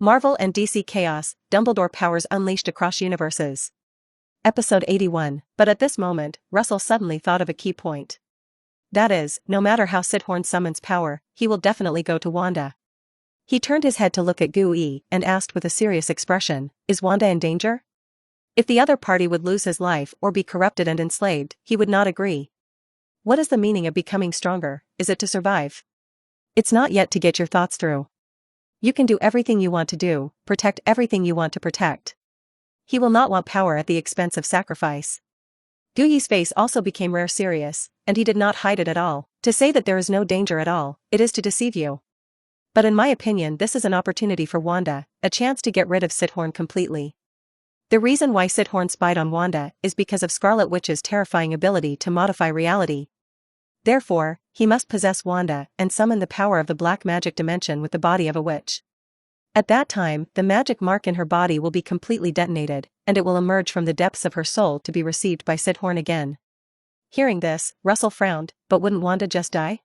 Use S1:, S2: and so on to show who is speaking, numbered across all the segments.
S1: Marvel and DC Chaos, Dumbledore powers unleashed across universes. Episode 81, but at this moment, Russell suddenly thought of a key point. That is, no matter how Sidhorn summons power, he will definitely go to Wanda. He turned his head to look at Gui and asked with a serious expression, is Wanda in danger? If the other party would lose his life or be corrupted and enslaved, he would not agree. What is the meaning of becoming stronger? Is it to survive? It's not yet to get your thoughts through. You can do everything you want to do, protect everything you want to protect. He will not want power at the expense of sacrifice. Gui's face also became rare serious, and he did not hide it at all. To say that there is no danger at all, it is to deceive you. But in my opinion, this is an opportunity for Wanda, a chance to get rid of Sidhorn completely. The reason why Sidhorn spied on Wanda is because of Scarlet Witch's terrifying ability to modify reality. Therefore, he must possess Wanda and summon the power of the black magic dimension with the body of a witch. At that time, the magic mark in her body will be completely detonated, and it will emerge from the depths of her soul to be received by Sidhorn again. Hearing this, Russell frowned, but wouldn't Wanda just die?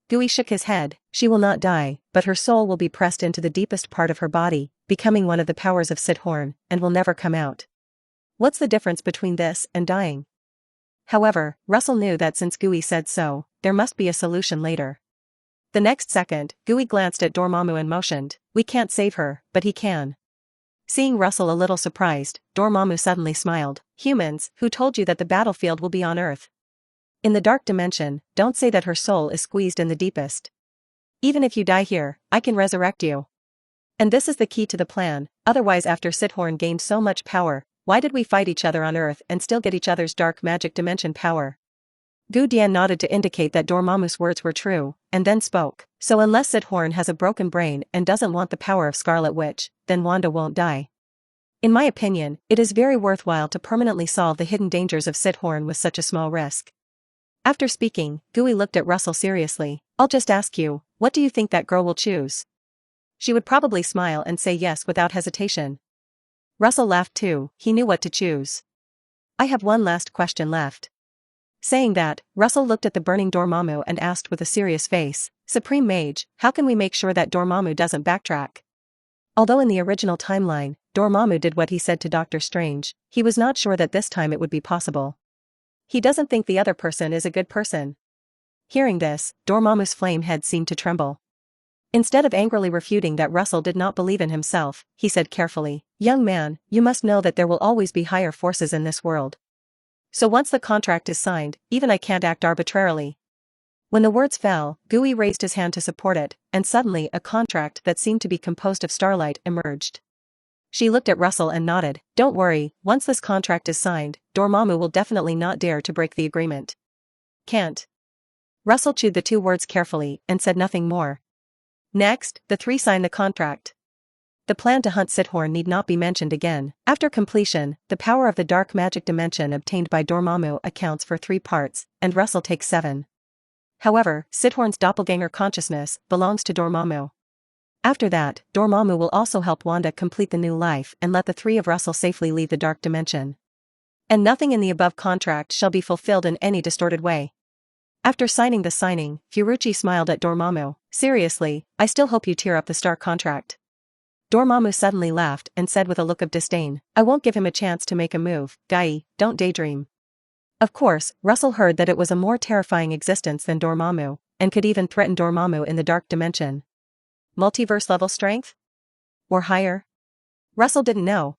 S1: Gui shook his head. She will not die, but her soul will be pressed into the deepest part of her body, becoming one of the powers of Sidhorn, and will never come out. What's the difference between this and dying? However, Russell knew that since Gui said so, there must be a solution later. The next second, Gui glanced at Dormammu and motioned, we can't save her, but he can. Seeing Russell a little surprised, Dormammu suddenly smiled, humans, who told you that the battlefield will be on Earth? In the dark dimension, don't say that her soul is squeezed in the deepest. Even if you die here, I can resurrect you. And this is the key to the plan, otherwise after Sidhorn gained so much power, why did we fight each other on Earth and still get each other's dark magic dimension power? Gu Dian nodded to indicate that Dormammu's words were true, and then spoke, so unless Sidhorn has a broken brain and doesn't want the power of Scarlet Witch, then Wanda won't die. In my opinion, it is very worthwhile to permanently solve the hidden dangers of Sidhorn with such a small risk. After speaking, Gui looked at Russell seriously, I'll just ask you, what do you think that girl will choose? She would probably smile and say yes without hesitation. Russell laughed too, he knew what to choose. I have one last question left. Saying that, Russell looked at the burning Dormammu and asked with a serious face, Supreme Mage, how can we make sure that Dormammu doesn't backtrack? Although in the original timeline, Dormammu did what he said to Doctor Strange, he was not sure that this time it would be possible. He doesn't think the other person is a good person. Hearing this, Dormammu's flame head seemed to tremble. Instead of angrily refuting that Russell did not believe in himself, he said carefully, young man, you must know that there will always be higher forces in this world. So once the contract is signed, even I can't act arbitrarily. When the words fell, Gui raised his hand to support it, and suddenly a contract that seemed to be composed of starlight emerged. She looked at Russell and nodded, don't worry, once this contract is signed, Dormammu will definitely not dare to break the agreement. Can't. Russell chewed the two words carefully and said nothing more. Next, the three signed the contract. The plan to hunt Sidhorn need not be mentioned again. After completion, the power of the dark magic dimension obtained by Dormammu accounts for 3 parts, and Russell takes 7. However, Sidhorn's doppelganger consciousness belongs to Dormammu. After that, Dormammu will also help Wanda complete the new life and let the 3 of Russell safely leave the dark dimension. And nothing in the above contract shall be fulfilled in any distorted way. After signing the signing, Fiorucci smiled at Dormammu, seriously, I still hope you tear up the star contract. Dormammu suddenly laughed and said with a look of disdain, I won't give him a chance to make a move, Guy, don't daydream. Of course, Russell heard that it was a more terrifying existence than Dormammu, and could even threaten Dormammu in the dark dimension. Multiverse level strength? Or higher? Russell didn't know.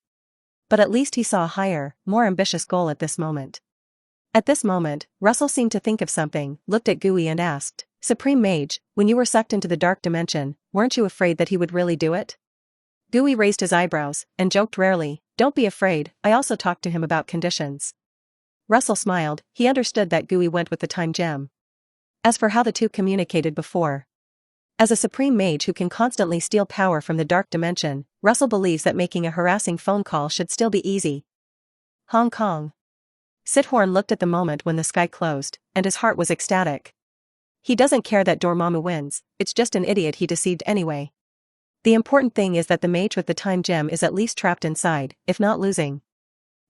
S1: But at least he saw a higher, more ambitious goal at this moment. At this moment, Russell seemed to think of something, looked at Gui and asked, Supreme Mage, when you were sucked into the dark dimension, weren't you afraid that he would really do it? Gui raised his eyebrows, and joked rarely, don't be afraid, I also talked to him about conditions. Russell smiled, he understood that Gui went with the time gem. As for how the two communicated before. As a Supreme Mage who can constantly steal power from the dark dimension, Russell believes that making a harassing phone call should still be easy. Hong Kong. Sidhorn looked at the moment when the sky closed, and his heart was ecstatic. He doesn't care that Dormammu wins, it's just an idiot he deceived anyway. The important thing is that the mage with the time gem is at least trapped inside, if not losing.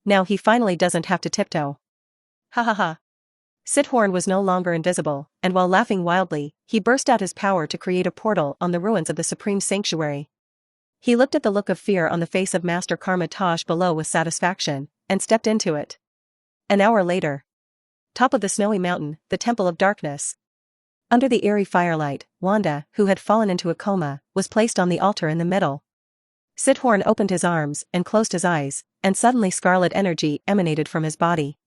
S1: Now he finally doesn't have to tiptoe. Ha ha ha. Sidhorn was no longer invisible, and while laughing wildly, he burst out his power to create a portal on the ruins of the Supreme Sanctuary. He looked at the look of fear on the face of Master Karma Taj below with satisfaction, and stepped into it. An hour later. Top of the snowy mountain, the Temple of Darkness. Under the eerie firelight, Wanda, who had fallen into a coma, was placed on the altar in the middle. Sithorn opened his arms and closed his eyes, and suddenly scarlet energy emanated from his body.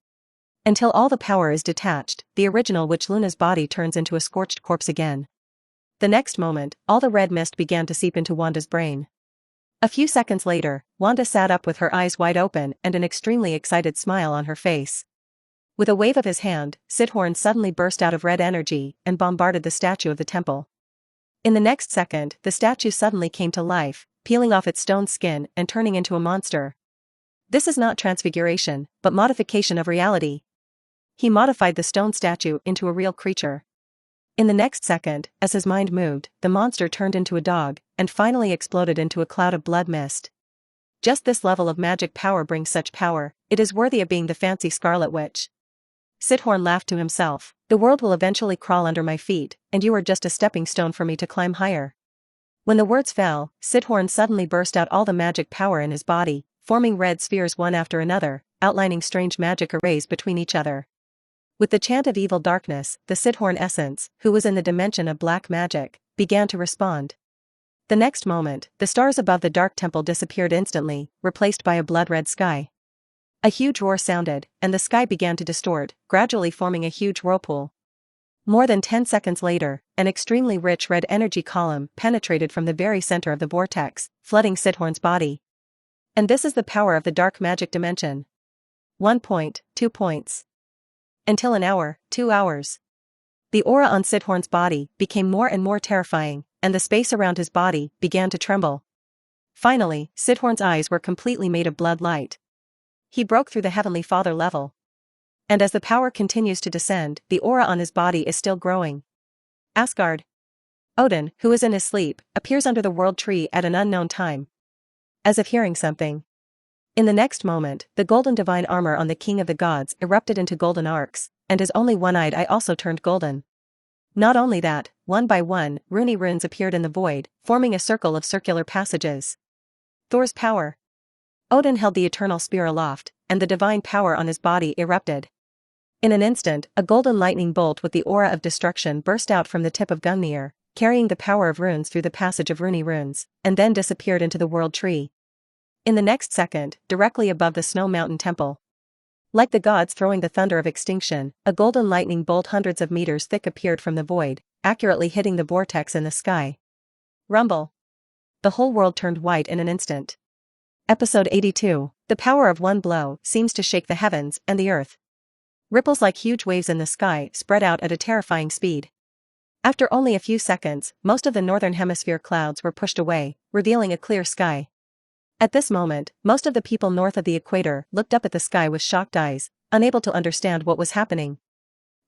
S1: Until all the power is detached, the original Witch Luna's body turns into a scorched corpse again. The next moment, all the red mist began to seep into Wanda's brain. A few seconds later, Wanda sat up with her eyes wide open and an extremely excited smile on her face. With a wave of his hand, Sithorn suddenly burst out of red energy and bombarded the statue of the temple. In the next second, the statue suddenly came to life, peeling off its stone skin and turning into a monster. This is not transfiguration, but modification of reality. He modified the stone statue into a real creature. In the next second, as his mind moved, the monster turned into a dog, and finally exploded into a cloud of blood mist. Just this level of magic power brings such power, it is worthy of being the fancy Scarlet Witch. Sithorn laughed to himself, the world will eventually crawl under my feet, and you are just a stepping stone for me to climb higher. When the words fell, Sithorn suddenly burst out all the magic power in his body, forming red spheres one after another, outlining strange magic arrays between each other. With the chant of evil darkness, the Sithorn essence, who was in the dimension of black magic, began to respond. The next moment, the stars above the dark temple disappeared instantly, replaced by a blood-red sky. A huge roar sounded, and the sky began to distort, gradually forming a huge whirlpool. More than 10 seconds later, an extremely rich red energy column penetrated from the very center of the vortex, flooding Sithorn's body. And this is the power of the dark magic dimension. 1 point, 2 points. Until an hour, 2 hours. The aura on Sithorn's body became more and more terrifying, and the space around his body began to tremble. Finally, Sithorn's eyes were completely made of blood light. He broke through the Heavenly Father level. And as the power continues to descend, the aura on his body is still growing. Asgard. Odin, who is in his sleep, appears under the world tree at an unknown time. As if hearing something. In the next moment, the golden divine armor on the King of the Gods erupted into golden arcs, and his only one-eyed eye also turned golden. Not only that, one by one, rune runes appeared in the void, forming a circle of circular passages. Thor's power. Odin held the eternal spear aloft, and the divine power on his body erupted. In an instant, a golden lightning bolt with the aura of destruction burst out from the tip of Gungnir, carrying the power of runes through the passage of rune runes, and then disappeared into the world tree. In the next second, directly above the Snow Mountain Temple. Like the gods throwing the thunder of extinction, a golden lightning bolt hundreds of meters thick appeared from the void, accurately hitting the vortex in the sky. Rumble. The whole world turned white in an instant. Episode 82, the power of one blow seems to shake the heavens and the earth. Ripples like huge waves in the sky spread out at a terrifying speed. After only a few seconds, most of the northern hemisphere clouds were pushed away, revealing a clear sky. At this moment, most of the people north of the equator looked up at the sky with shocked eyes, unable to understand what was happening.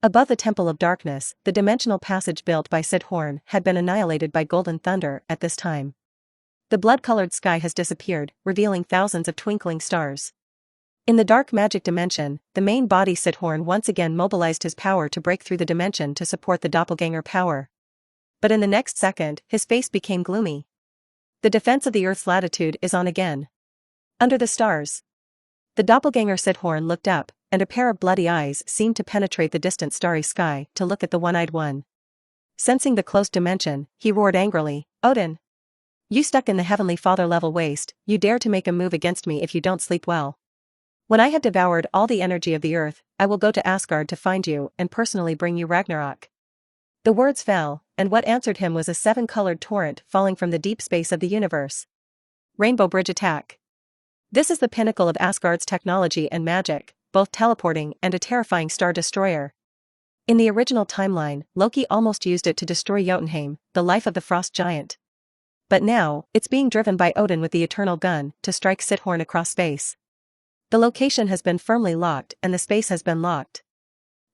S1: Above the Temple of Darkness, the dimensional passage built by Sithorn had been annihilated by golden thunder at this time. The blood-colored sky has disappeared, revealing thousands of twinkling stars. In the dark magic dimension, the main body Sithorn once again mobilized his power to break through the dimension to support the doppelganger power. But in the next second, his face became gloomy. The defense of the Earth's latitude is on again. Under the stars. The doppelganger Sithorn looked up, and a pair of bloody eyes seemed to penetrate the distant starry sky to look at the one-eyed one. Sensing the close dimension, he roared angrily, "Odin! You stuck in the Heavenly Father level waste, you dare to make a move against me if you don't sleep well. When I have devoured all the energy of the earth, I will go to Asgard to find you and personally bring you Ragnarok." The words fell, and what answered him was a 7-colored torrent falling from the deep space of the universe. Rainbow Bridge Attack. This is the pinnacle of Asgard's technology and magic, both teleporting and a terrifying star destroyer. In the original timeline, Loki almost used it to destroy Jotunheim, the life of the frost giant. But now, it's being driven by Odin with the eternal gun to strike Sithorn across space. The location has been firmly locked and the space has been locked.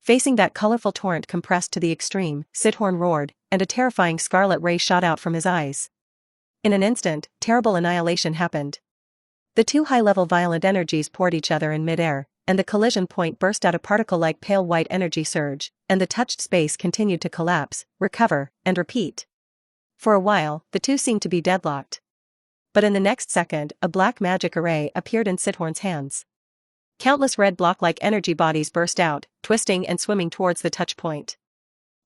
S1: Facing that colorful torrent compressed to the extreme, Sithorn roared, and a terrifying scarlet ray shot out from his eyes. In an instant, terrible annihilation happened. The two high-level violent energies poured each other in midair, and the collision point burst out a particle-like pale white energy surge, and the touched space continued to collapse, recover, and repeat. For a while, the two seemed to be deadlocked. but in the next second, a black magic array appeared in Sithorn's hands. Countless red block-like energy bodies burst out, twisting and swimming towards the touch point.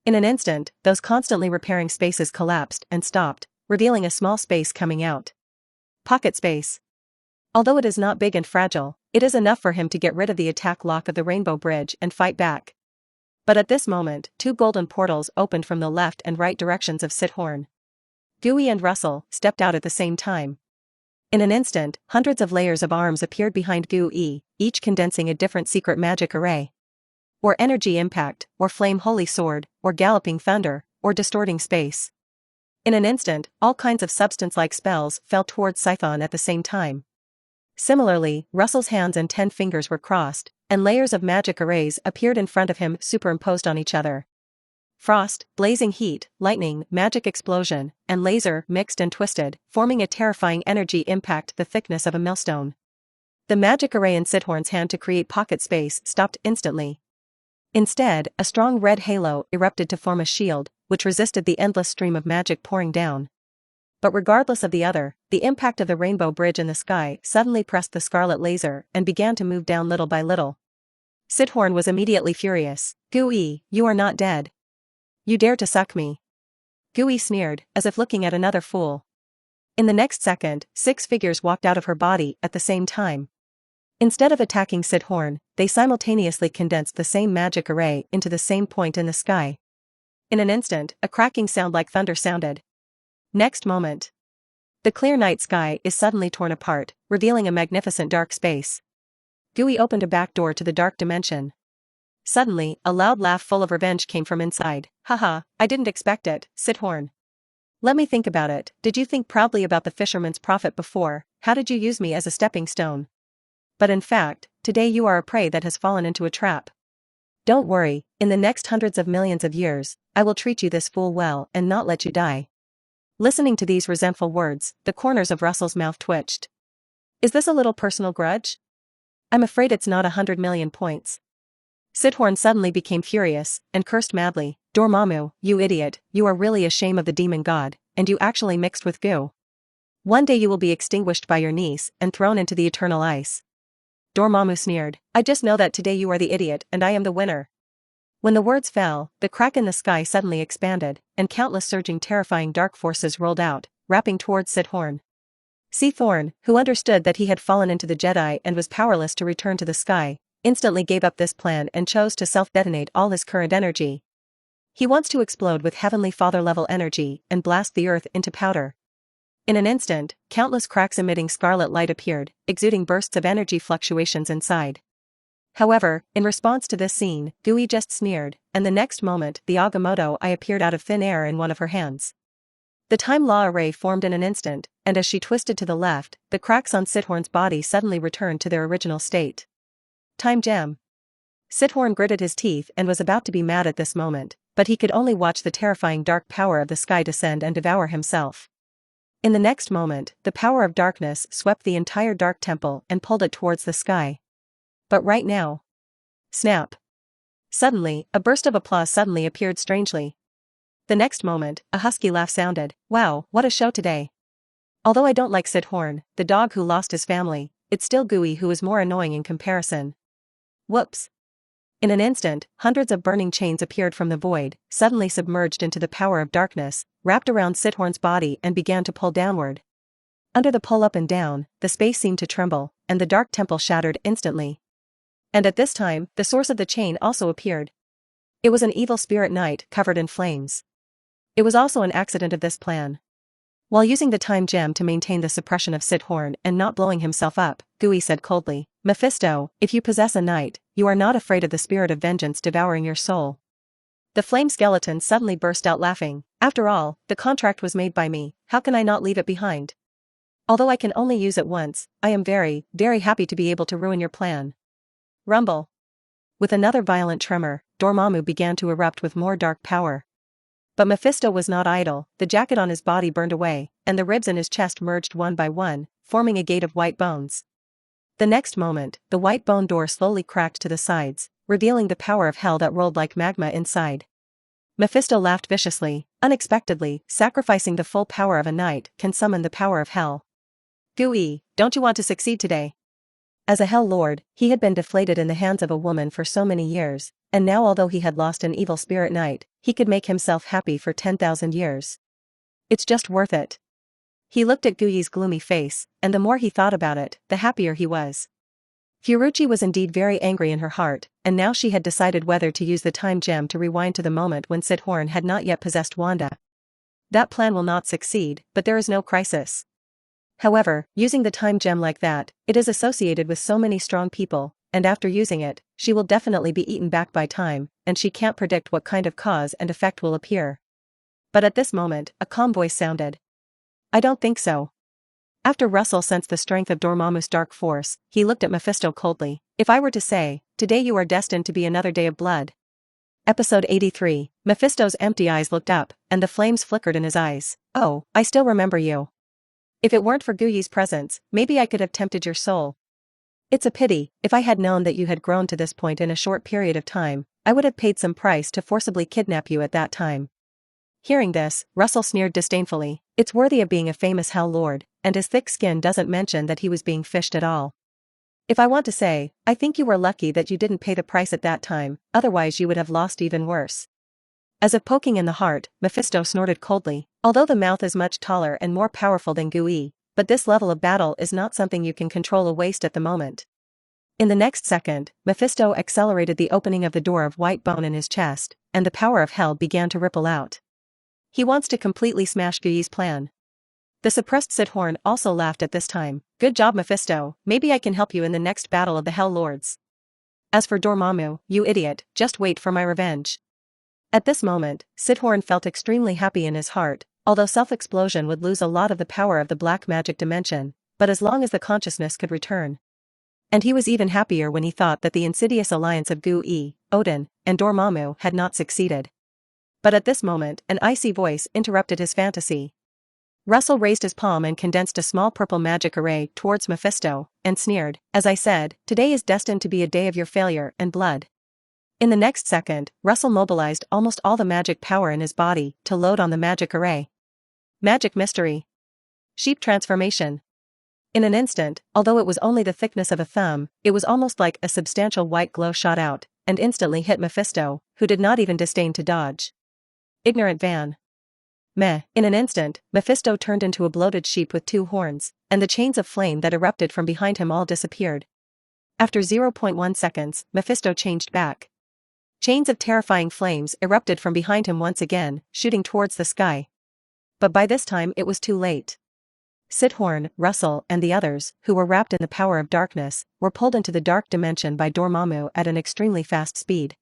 S1: In an instant, those constantly repairing spaces collapsed and stopped, revealing a small space coming out. Pocket space. Although it is not big and fragile, it is enough for him to get rid of the attack lock of the Rainbow Bridge and fight back. But at this moment, two golden portals opened from the left and right directions of Sithorn. Gooey and Russell stepped out at the same time. In an instant, hundreds of layers of arms appeared behind Gooey, each condensing a different secret magic array. Or energy impact, or flame holy sword, or galloping thunder, or distorting space. In an instant, all kinds of substance-like spells fell towards Scython at the same time. Similarly, Russell's hands and 10 fingers were crossed, and layers of magic arrays appeared in front of him superimposed on each other. Frost, blazing heat, lightning, magic explosion, and laser mixed and twisted, forming a terrifying energy impact the thickness of a millstone. The magic array in Sithorn's hand to create pocket space stopped instantly. Instead, a strong red halo erupted to form a shield, which resisted the endless stream of magic pouring down. But regardless of the impact of the Rainbow Bridge in the sky suddenly pressed the scarlet laser and began to move down little by little. Sithorn was immediately furious. "Gooey, you are not dead. You dare to suck me." Gooey sneered, as if looking at another fool. In the next second, 6 figures walked out of her body at the same time. Instead of attacking Sithorn, they simultaneously condensed the same magic array into the same point in the sky. In an instant, a cracking sound like thunder sounded. Next moment, the clear night sky is suddenly torn apart, revealing a magnificent dark space. Gooey opened a back door to the dark dimension. Suddenly, a loud laugh full of revenge came from inside. "Haha, I didn't expect it, Sithorn. Let me think about it. Did you think proudly about the fisherman's prophet before? How did you use me as a stepping stone? But in fact, today you are a prey that has fallen into a trap. Don't worry, in the next hundreds of millions of years, I will treat you this fool well and not let you die." Listening to these resentful words, the corners of Russell's mouth twitched. "Is this a little personal grudge? I'm afraid it's not 100 million points." Sithorn suddenly became furious, and cursed madly. "Dormammu, you idiot, you are really a shame of the demon god, and you actually mixed with goo. One day you will be extinguished by your niece and thrown into the eternal ice." Dormammu sneered. "I just know that today you are the idiot and I am the winner." When the words fell, the crack in the sky suddenly expanded, and countless surging terrifying dark forces rolled out, wrapping towards Sithorn. Sithorn, who understood that he had fallen into the Jedi and was powerless to return to the sky, instantly gave up this plan and chose to self-detonate all his current energy. He wants to explode with Heavenly Father-level energy and blast the earth into powder. In an instant, countless cracks emitting scarlet light appeared, exuding bursts of energy fluctuations inside. However, in response to this scene, Gooey just sneered, and the next moment the Agamotto eye appeared out of thin air in one of her hands. The Time Law array formed in an instant, and as she twisted to the left, the cracks on Sithorn's body suddenly returned to their original state. Time Gem. Sithorn gritted his teeth and was about to be mad at this moment, but he could only watch the terrifying dark power of the sky descend and devour himself. In the next moment, the power of darkness swept the entire Dark Temple and pulled it towards the sky. But right now. Snap. Suddenly, a burst of applause suddenly appeared strangely. The next moment, a husky laugh sounded. "Wow, what a show today. Although I don't like Sithorn, the dog who lost his family, it's still Gooey who is more annoying in comparison. Whoops." In an instant, hundreds of burning chains appeared from the void, suddenly submerged into the power of darkness, wrapped around Sithorn's body and began to pull downward. Under the pull up and down, the space seemed to tremble, and the Dark Temple shattered instantly. And at this time, the source of the chain also appeared. It was an evil spirit knight covered in flames. It was also an accident of this plan. While using the time gem to maintain the suppression of Sithorn and not blowing himself up, Gooey said coldly, "Mephisto, if you possess a knight, you are not afraid of the spirit of vengeance devouring your soul." The flame skeleton suddenly burst out laughing. "After all, the contract was made by me, how can I not leave it behind? Although I can only use it once, I am very, very happy to be able to ruin your plan." Rumble. With another violent tremor, Dormammu began to erupt with more dark power. But Mephisto was not idle. The jacket on his body burned away, and the ribs in his chest merged one by one, forming a gate of white bones. The next moment, the white bone door slowly cracked to the sides, revealing the power of hell that rolled like magma inside. Mephisto laughed viciously. Unexpectedly, sacrificing the full power of a knight can summon the power of hell. Gooey, don't you want to succeed today? As a Hell Lord, he had been deflated in the hands of a woman for so many years, and now although he had lost an evil spirit knight, he could make himself happy for 10,000 years. It's just worth it. He looked at Gooey's gloomy face, and the more he thought about it, the happier he was. Fiorucci was indeed very angry in her heart, and now she had decided whether to use the time gem to rewind to the moment when Sithorn had not yet possessed Wanda. That plan will not succeed, but there is no crisis. However, using the time gem like that, it is associated with so many strong people, and after using it, she will definitely be eaten back by time, and she can't predict what kind of cause and effect will appear. But at this moment, a calm voice sounded. I don't think so. After Russell sensed the strength of Dormammu's dark force, he looked at Mephisto coldly. If I were to say, today you are destined to be another day of blood. Episode 83, Mephisto's empty eyes looked up, and the flames flickered in his eyes. Oh, I still remember you. If it weren't for Gooey's presence, maybe I could have tempted your soul. It's a pity. If I had known that you had grown to this point in a short period of time, I would have paid some price to forcibly kidnap you at that time. Hearing this, Russell sneered disdainfully. It's worthy of being a famous Hell Lord, and his thick skin doesn't mention that he was being fished at all. If I want to say, I think you were lucky that you didn't pay the price at that time, otherwise you would have lost even worse. As if poking in the heart, Mephisto snorted coldly. Although the mouth is much taller and more powerful than Gooey, but this level of battle is not something you can control or waste at the moment. In the next second, Mephisto accelerated the opening of the door of white bone in his chest, and the power of hell began to ripple out. He wants to completely smash Gooey's plan. The suppressed Sithorn also laughed at this time. Good job, Mephisto, maybe I can help you in the next battle of the Hell Lords. As for Dormammu, you idiot, just wait for my revenge. At this moment, Sithorn felt extremely happy in his heart, although self-explosion would lose a lot of the power of the black magic dimension, but as long as the consciousness could return. And he was even happier when he thought that the insidious alliance of Gooey, Odin, and Dormammu had not succeeded. But at this moment, an icy voice interrupted his fantasy. Russell raised his palm and condensed a small purple magic array towards Mephisto, and sneered, as I said, today is destined to be a day of your failure and blood. In the next second, Russell mobilized almost all the magic power in his body to load on the magic array. Magic mystery. Sheep transformation. In an instant, although it was only the thickness of a thumb, it was almost like a substantial white glow shot out, and instantly hit Mephisto, who did not even disdain to dodge. Ignorant Van. Meh. In an instant, Mephisto turned into a bloated sheep with 2 horns, and the chains of flame that erupted from behind him all disappeared. After 0.1 seconds, Mephisto changed back. Chains of terrifying flames erupted from behind him once again, shooting towards the sky. But by this time it was too late. Sithorn, Russell, and the others, who were wrapped in the power of darkness, were pulled into the dark dimension by Dormammu at an extremely fast speed.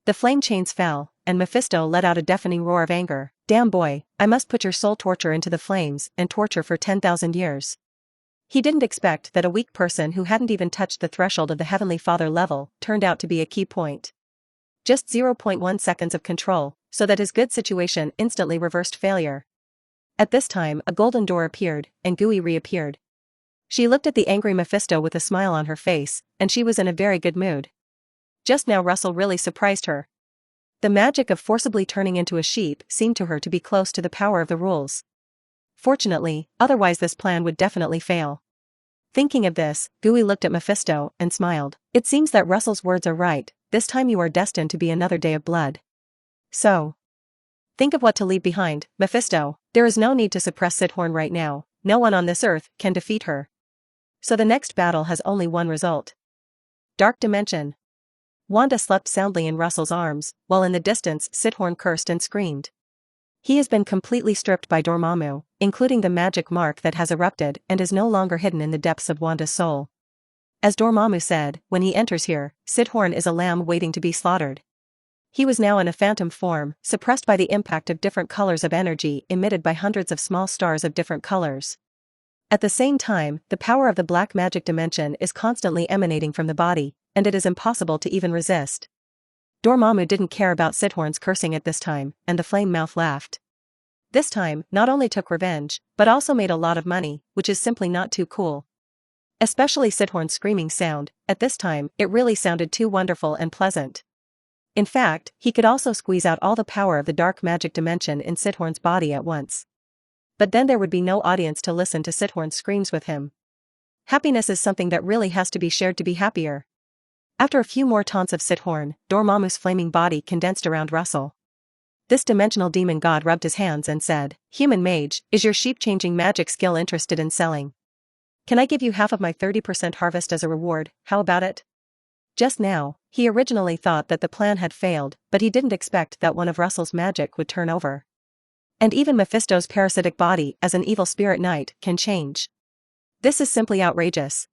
S1: The flame chains fell, and Mephisto let out a deafening roar of anger. Damn boy, I must put your soul torture into the flames and torture for 10,000 years. He didn't expect that a weak person who hadn't even touched the threshold of the Heavenly Father level turned out to be a key point. Just 0.1 seconds of control, so that his good situation instantly reversed failure. At this time a golden door appeared, and Gooey reappeared. She looked at the angry Mephisto with a smile on her face, and she was in a very good mood. Just now Russell really surprised her. The magic of forcibly turning into a sheep seemed to her to be close to the power of the rules. Fortunately, otherwise this plan would definitely fail. Thinking of this, Gooey looked at Mephisto and smiled. It seems that Russell's words are right, this time you are destined to be another day of blood. So, think of what to leave behind, Mephisto. There is no need to suppress Sithorn right now, no one on this earth can defeat her. So the next battle has only one result. Dark Dimension. Wanda slept soundly in Russell's arms, while in the distance Sithorn cursed and screamed. He has been completely stripped by Dormammu, including the magic mark that has erupted and is no longer hidden in the depths of Wanda's soul. As Dormammu said, when he enters here, Sithorn is a lamb waiting to be slaughtered. He was now in a phantom form, suppressed by the impact of different colors of energy emitted by hundreds of small stars of different colors. At the same time, the power of the black magic dimension is constantly emanating from the body, and it is impossible to even resist. Dormammu didn't care about Sithorn's cursing at this time, and the flame mouth laughed. This time, not only took revenge, but also made a lot of money, which is simply not too cool. Especially Sithorn's screaming sound, at this time, it really sounded too wonderful and pleasant. In fact, he could also squeeze out all the power of the dark magic dimension in Sithorn's body at once. But then there would be no audience to listen to Sithorn's screams with him. Happiness is something that really has to be shared to be happier. After a few more taunts of Sithorn, Dormammu's flaming body condensed around Russell. This dimensional demon god rubbed his hands and said, "Human mage, is your sheep-changing magic skill interested in selling? Can I give you half of my 30% harvest as a reward, how about it?" Just now, he originally thought that the plan had failed, but he didn't expect that one of Russell's magic would turn over. And even Mephisto's parasitic body as an evil spirit knight can change. This is simply outrageous.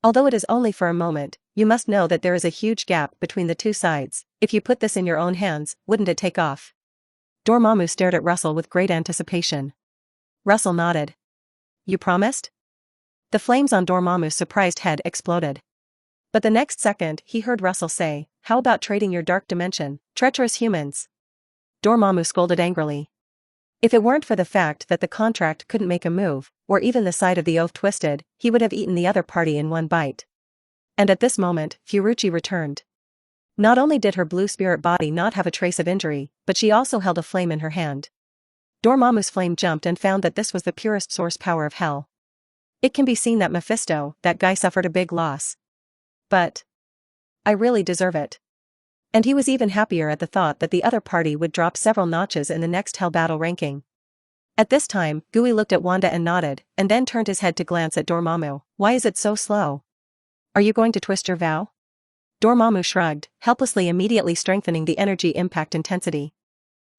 S1: Although it is only for a moment, you must know that there is a huge gap between the two sides. If you put this in your own hands, wouldn't it take off? Dormammu stared at Russell with great anticipation. Russell nodded. "You promised?" The flames on Dormammu's surprised head exploded. But the next second he heard Russell say, "How about trading your dark dimension, treacherous humans?" Dormammu scolded angrily. If it weren't for the fact that the contract couldn't make a move, or even the side of the oath twisted, he would have eaten the other party in one bite. And at this moment, Fiorucci returned. Not only did her blue spirit body not have a trace of injury, but she also held a flame in her hand. Dormammu's flame jumped and found that this was the purest source power of hell. It can be seen that Mephisto, that guy, suffered a big loss. But I really deserve it. And he was even happier at the thought that the other party would drop several notches in the next Hell Battle ranking. At this time, Gui looked at Wanda and nodded, and then turned his head to glance at Dormammu. "Why is it so slow? Are you going to twist your vow?" Dormammu shrugged, helplessly, immediately strengthening the energy impact intensity.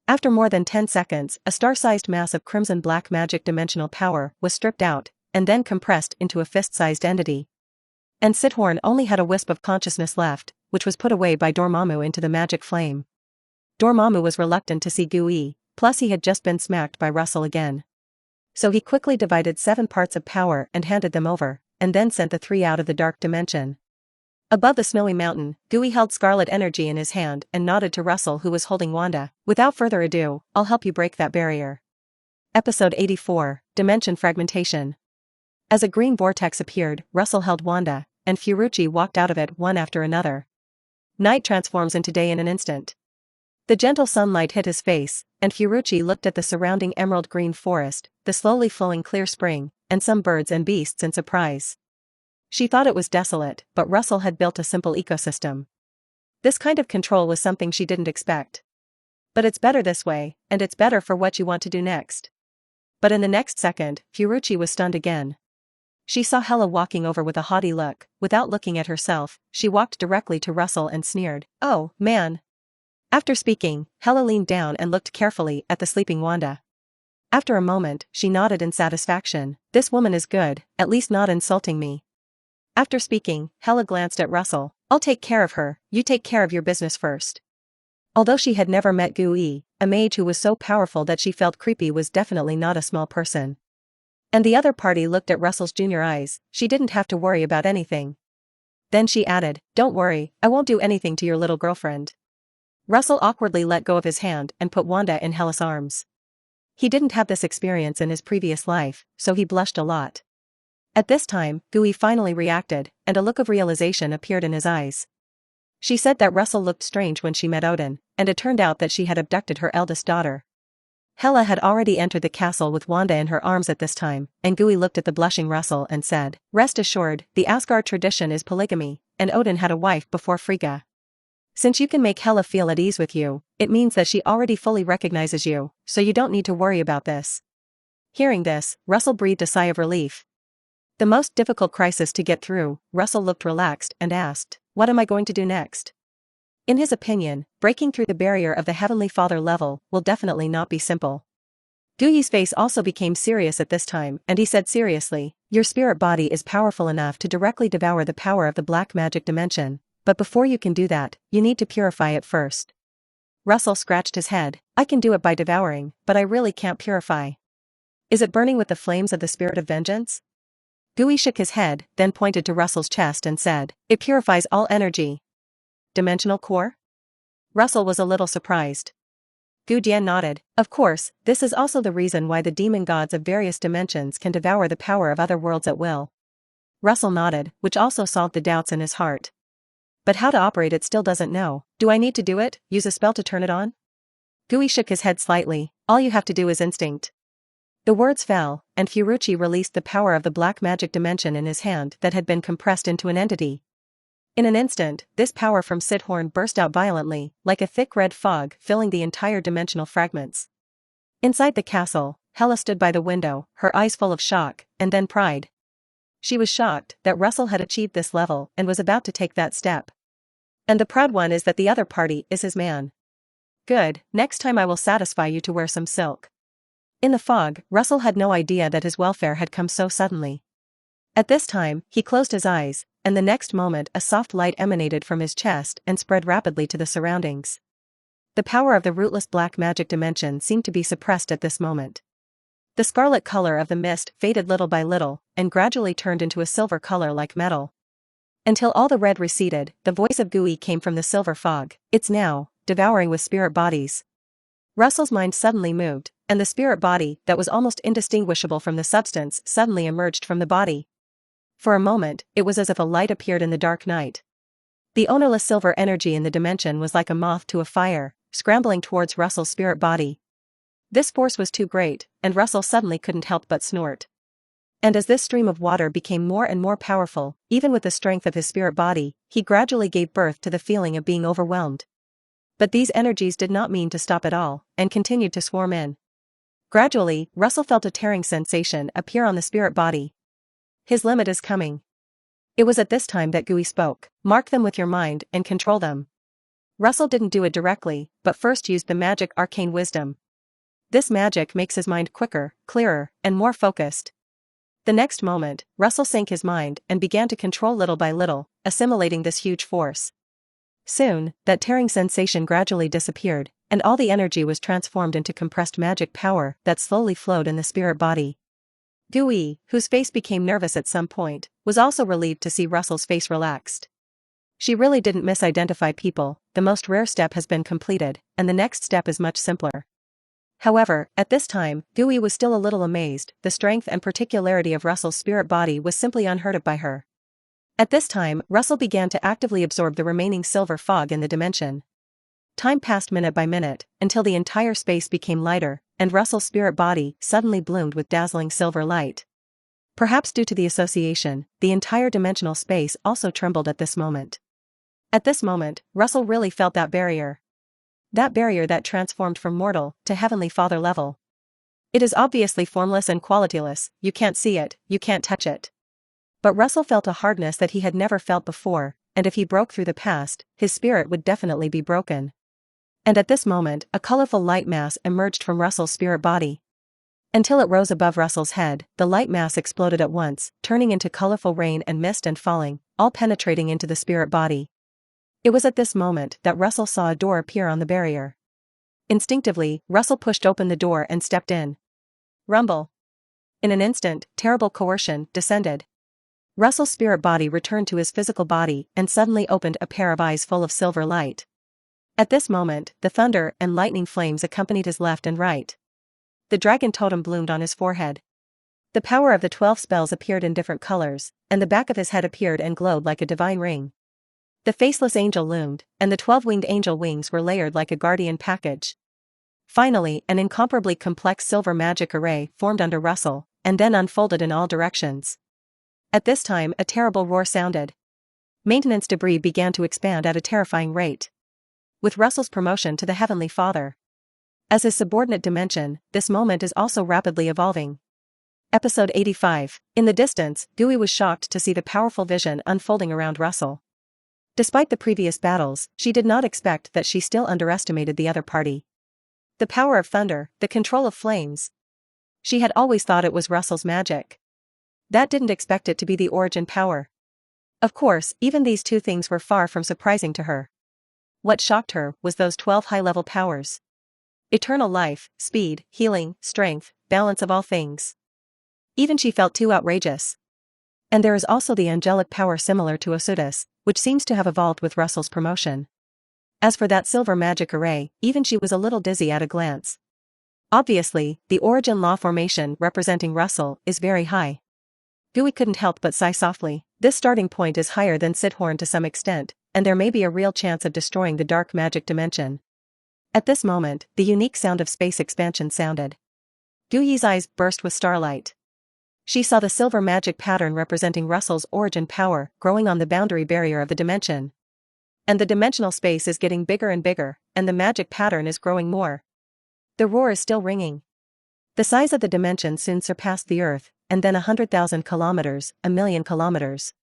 S1: After more than 10 seconds, a star-sized mass of crimson black magic dimensional power was stripped out, and then compressed into a fist-sized entity. And Sithorn only had a wisp of consciousness left, which was put away by Dormammu into the magic flame. Dormammu was reluctant to see Gui, plus he had just been smacked by Russell again. So he quickly divided 7 parts of power and handed them over, and then sent the 3 out of the dark dimension. Above the snowy mountain, Gui held scarlet energy in his hand and nodded to Russell, who was holding Wanda. "Without further ado, I'll help you break that barrier." Episode 84, Dimension Fragmentation. As a green vortex appeared, Russell held Wanda, and Fiorucci walked out of it one after another. Night transforms into day in an instant. The gentle sunlight hit his face, and Fiorucci looked at the surrounding emerald green forest, the slowly flowing clear spring, and some birds and beasts in surprise. She thought it was desolate, but Russell had built a simple ecosystem. This kind of control was something she didn't expect. But it's better this way, and it's better for what you want to do next. But in the next second, Fiorucci was stunned again. She saw Hela walking over with a haughty look. Without looking at herself, she walked directly to Russell and sneered, "Oh, man." After speaking, Hela leaned down and looked carefully at the sleeping Wanda. After a moment, she nodded in satisfaction. "This woman is good, at least not insulting me." After speaking, Hela glanced at Russell. "I'll take care of her, you take care of your business first." Although she had never met Gui, a mage who was so powerful that she felt creepy was definitely not a small person. And the other party looked at Russell's junior eyes. She didn't have to worry about anything. Then she added, "Don't worry, I won't do anything to your little girlfriend." Russell awkwardly let go of his hand and put Wanda in Hela's arms. He didn't have this experience in his previous life, so he blushed a lot. At this time, Gui finally reacted, and a look of realization appeared in his eyes. She said that Russell looked strange when she met Odin, and it turned out that she had abducted her eldest daughter. Hela had already entered the castle with Wanda in her arms at this time, and Gui looked at the blushing Russell and said, "Rest assured, the Asgard tradition is polygamy, and Odin had a wife before Frigga. Since you can make Hela feel at ease with you, it means that she already fully recognizes you, so you don't need to worry about this." Hearing this, Russell breathed a sigh of relief. The most difficult crisis to get through, Russell looked relaxed and asked, "What am I going to do next?" In his opinion, breaking through the barrier of the Heavenly Father level will definitely not be simple. Gui's face also became serious at this time, and he said seriously, "Your spirit body is powerful enough to directly devour the power of the black magic dimension, but before you can do that, you need to purify it first." Russell scratched his head. "I can do it by devouring, but I really can't purify. Is it burning with the flames of the spirit of vengeance?" Gui shook his head, then pointed to Russell's chest and said, "It purifies all energy." Dimensional core? Russell was a little surprised. Gu Dian nodded. "Of course, this is also the reason why the demon gods of various dimensions can devour the power of other worlds at will." Russell nodded, which also solved the doubts in his heart. "But how to operate it still doesn't know. Do I need to do it, use a spell to turn it on?" Gui shook his head slightly. "All you have to do is instinct." The words fell, and Furuchi released the power of the black magic dimension in his hand that had been compressed into an entity. In an instant, this power from Sithorn burst out violently, like a thick red fog filling the entire dimensional fragments. Inside the castle, Hela stood by the window, her eyes full of shock, and then pride. She was shocked that Russell had achieved this level and was about to take that step. And the proud one is that the other party is his man. Good, next time I will satisfy you to wear some silk. In the fog, Russell had no idea that his welfare had come so suddenly. At this time, he closed his eyes, and the next moment a soft light emanated from his chest and spread rapidly to the surroundings. The power of the rootless black magic dimension seemed to be suppressed at this moment. The scarlet color of the mist faded little by little, and gradually turned into a silver color like metal. Until all the red receded, the voice of Gui came from the silver fog. It's now, devouring with spirit bodies. Russell's mind suddenly moved, and the spirit body that was almost indistinguishable from the substance suddenly emerged from the body. For a moment, it was as if a light appeared in the dark night. The ownerless silver energy in the dimension was like a moth to a fire, scrambling towards Russell's spirit body. This force was too great, and Russell suddenly couldn't help but snort. And as this stream of water became more and more powerful, even with the strength of his spirit body, he gradually gave birth to the feeling of being overwhelmed. But these energies did not mean to stop at all, and continued to swarm in. Gradually, Russell felt a tearing sensation appear on the spirit body. His limit is coming. It was at this time that Gui spoke. Mark them with your mind and control them. Russell didn't do it directly, but first used the magic arcane wisdom. This magic makes his mind quicker, clearer, and more focused. The next moment, Russell sank his mind and began to control little by little, assimilating this huge force. Soon, that tearing sensation gradually disappeared, and all the energy was transformed into compressed magic power that slowly flowed in the spirit body. Gui, whose face became nervous at some point, was also relieved to see Russell's face relaxed. She really didn't misidentify people. The most rare step has been completed, and the next step is much simpler. However, at this time, Gui was still a little amazed. The strength and particularity of Russell's spirit body was simply unheard of by her. At this time, Russell began to actively absorb the remaining silver fog in the dimension. Time passed minute by minute, until the entire space became lighter, and Russell's spirit body suddenly bloomed with dazzling silver light. Perhaps due to the association, the entire dimensional space also trembled at this moment. At this moment, Russell really felt that barrier. That barrier that transformed from mortal to heavenly father level. It is obviously formless and qualityless, you can't see it, you can't touch it. But Russell felt a hardness that he had never felt before, and if he broke through the past, his spirit would definitely be broken. And at this moment, a colorful light mass emerged from Russell's spirit body. Until it rose above Russell's head, the light mass exploded at once, turning into colorful rain and mist and falling, all penetrating into the spirit body. It was at this moment that Russell saw a door appear on the barrier. Instinctively, Russell pushed open the door and stepped in. Rumble. In an instant, terrible coercion descended. Russell's spirit body returned to his physical body and suddenly opened a pair of eyes full of silver light. At this moment, the thunder and lightning flames accompanied his left and right. The dragon totem bloomed on his forehead. The power of the 12 spells appeared in different colors, and the back of his head appeared and glowed like a divine ring. The faceless angel loomed, and the 12-winged angel wings were layered like a guardian package. Finally, an incomparably complex silver magic array formed under Russell, and then unfolded in all directions. At this time, a terrible roar sounded. Maintenance debris began to expand at a terrifying rate. With Russell's promotion to the Heavenly Father as his subordinate dimension, this moment is also rapidly evolving. Episode 85. In the distance, Gui was shocked to see the powerful vision unfolding around Russell. Despite the previous battles, she did not expect that she still underestimated the other party. The power of thunder, the control of flames. She had always thought it was Russell's magic. That didn't expect it to be the origin power. Of course, even these two things were far from surprising to her. What shocked her was those 12 high-level powers. Eternal life, speed, healing, strength, balance of all things. Even she felt too outrageous. And there is also the angelic power similar to Osudis, which seems to have evolved with Russell's promotion. As for that silver magic array, even she was a little dizzy at a glance. Obviously, the origin law formation representing Russell is very high. Gui couldn't help but sigh softly. This starting point is higher than Sithorn to some extent, and there may be a real chance of destroying the dark magic dimension. At this moment, the unique sound of space expansion sounded. Guyi's eyes burst with starlight. She saw the silver magic pattern representing Russell's origin power growing on the boundary barrier of the dimension. And the dimensional space is getting bigger and bigger, and the magic pattern is growing more. The roar is still ringing. The size of the dimension soon surpassed the Earth, and then 100,000 kilometers, 1,000,000 kilometers.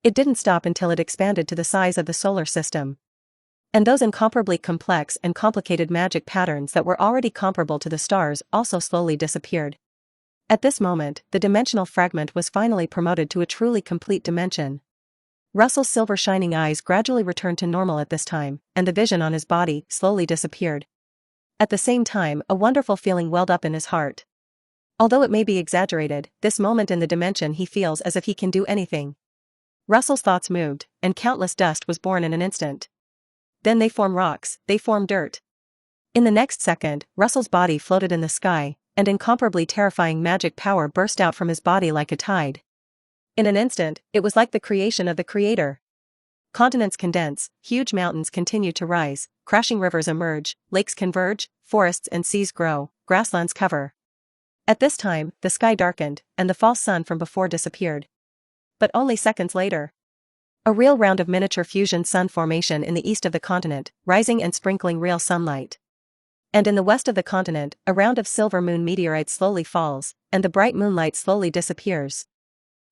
S1: It didn't stop until it expanded to the size of the solar system. And those incomparably complex and complicated magic patterns that were already comparable to the stars also slowly disappeared. At this moment, the dimensional fragment was finally promoted to a truly complete dimension. Russell's silver shining eyes gradually returned to normal at this time, and the vision on his body slowly disappeared. At the same time, a wonderful feeling welled up in his heart. Although it may be exaggerated, this moment in the dimension he feels as if he can do anything. Russell's thoughts moved, and countless dust was born in an instant. Then they form rocks, they form dirt. In the next second, Russell's body floated in the sky, and incomparably terrifying magic power burst out from his body like a tide. In an instant, it was like the creation of the Creator. Continents condense, huge mountains continue to rise, crashing rivers emerge, lakes converge, forests and seas grow, grasslands cover. At this time, the sky darkened, and the false sun from before disappeared. But only seconds later, a real round of miniature fusion sun formation in the east of the continent, rising and sprinkling real sunlight. And in the west of the continent, a round of silver moon meteorites slowly falls, and the bright moonlight slowly disappears.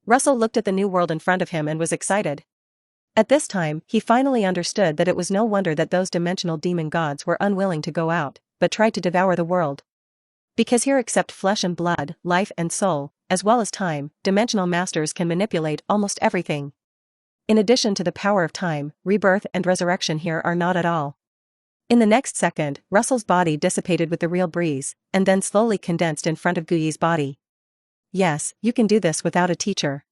S1: Russell looked at the new world in front of him and was excited. At this time, he finally understood that it was no wonder that those dimensional demon gods were unwilling to go out, but tried to devour the world. Because here except flesh and blood, life and soul, as well as time, dimensional masters can manipulate almost everything. In addition to the power of time, rebirth and resurrection here are not at all. In the next second, Russell's body dissipated with the real breeze, and then slowly condensed in front of Guyi's body. Yes, you can do this without a teacher.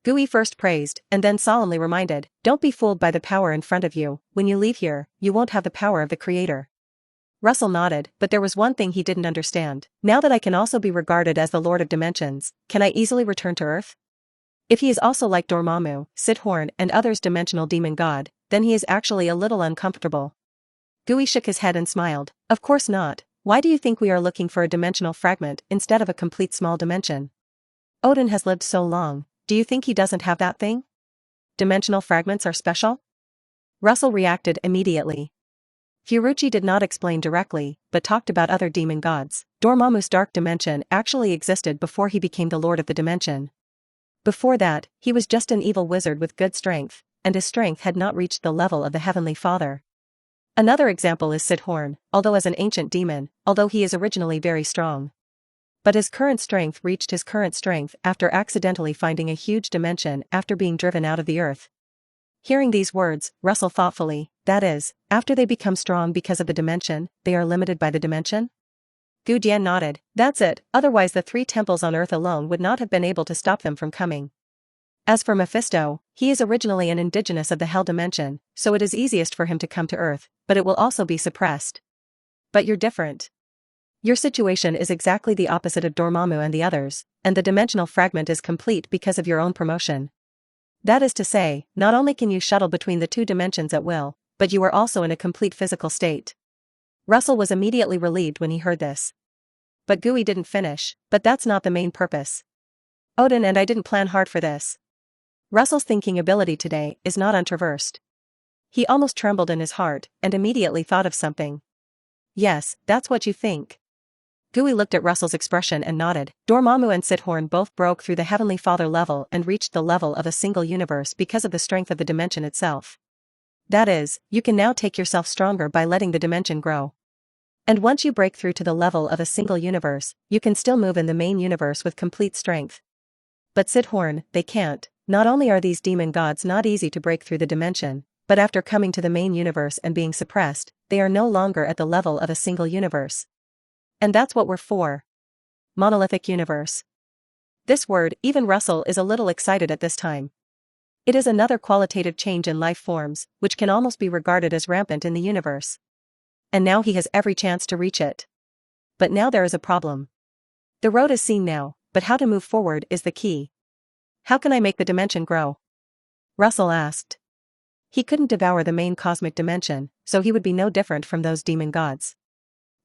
S1: Guyi first praised, and then solemnly reminded, don't be fooled by the power in front of you, when you leave here, you won't have the power of the Creator. Russell nodded, but there was one thing he didn't understand. Now that I can also be regarded as the Lord of Dimensions, can I easily return to Earth? If he is also like Dormammu, Sithorn and others dimensional demon god, then he is actually a little uncomfortable. Guyi shook his head and smiled. Of course not. Why do you think we are looking for a dimensional fragment instead of a complete small dimension? Odin has lived so long, do you think he doesn't have that thing? Dimensional fragments are special? Russell reacted immediately. Fiorucci did not explain directly, but talked about other demon gods. Dormammu's dark dimension actually existed before he became the Lord of the Dimension. Before that, he was just an evil wizard with good strength, and his strength had not reached the level of the Heavenly Father. Another example is Sithorn, although as an ancient demon, although he is originally very strong. But his current strength reached his current strength after accidentally finding a huge dimension after being driven out of the Earth. Hearing these words, Russell thoughtfully, that is, after they become strong because of the dimension, they are limited by the dimension? Gu Dian nodded, that's it, otherwise the 3 temples on Earth alone would not have been able to stop them from coming. As for Mephisto, he is originally an indigenous of the Hell dimension, so it is easiest for him to come to Earth, but it will also be suppressed. But you're different. Your situation is exactly the opposite of Dormammu and the others, and the dimensional fragment is complete because of your own promotion. That is to say, not only can you shuttle between the 2 dimensions at will, but you are also in a complete physical state. Russell was immediately relieved when he heard this. But Guyi didn't finish, but that's not the main purpose. Odin and I didn't plan hard for this. Russell's thinking ability today is not untraversed. He almost trembled in his heart, and immediately thought of something. Yes, that's what you think. Guyi looked at Russell's expression and nodded. Dormammu and Sithorn both broke through the Heavenly Father level and reached the level of a single universe because of the strength of the dimension itself. That is, you can now take yourself stronger by letting the dimension grow. And once you break through to the level of a single universe, you can still move in the main universe with complete strength. But Sithorn, they can't. Not only are these demon gods not easy to break through the dimension, but after coming to the main universe and being suppressed, they are no longer at the level of a single universe. And that's what we're for. Monolithic universe. This word, even Russell is a little excited at this time. It is another qualitative change in life forms, which can almost be regarded as rampant in the universe. And now he has every chance to reach it. But now there is a problem. The road is seen now, but how to move forward is the key. How can I make the dimension grow? Russell asked. He couldn't devour the main cosmic dimension, so he would be no different from those demon gods.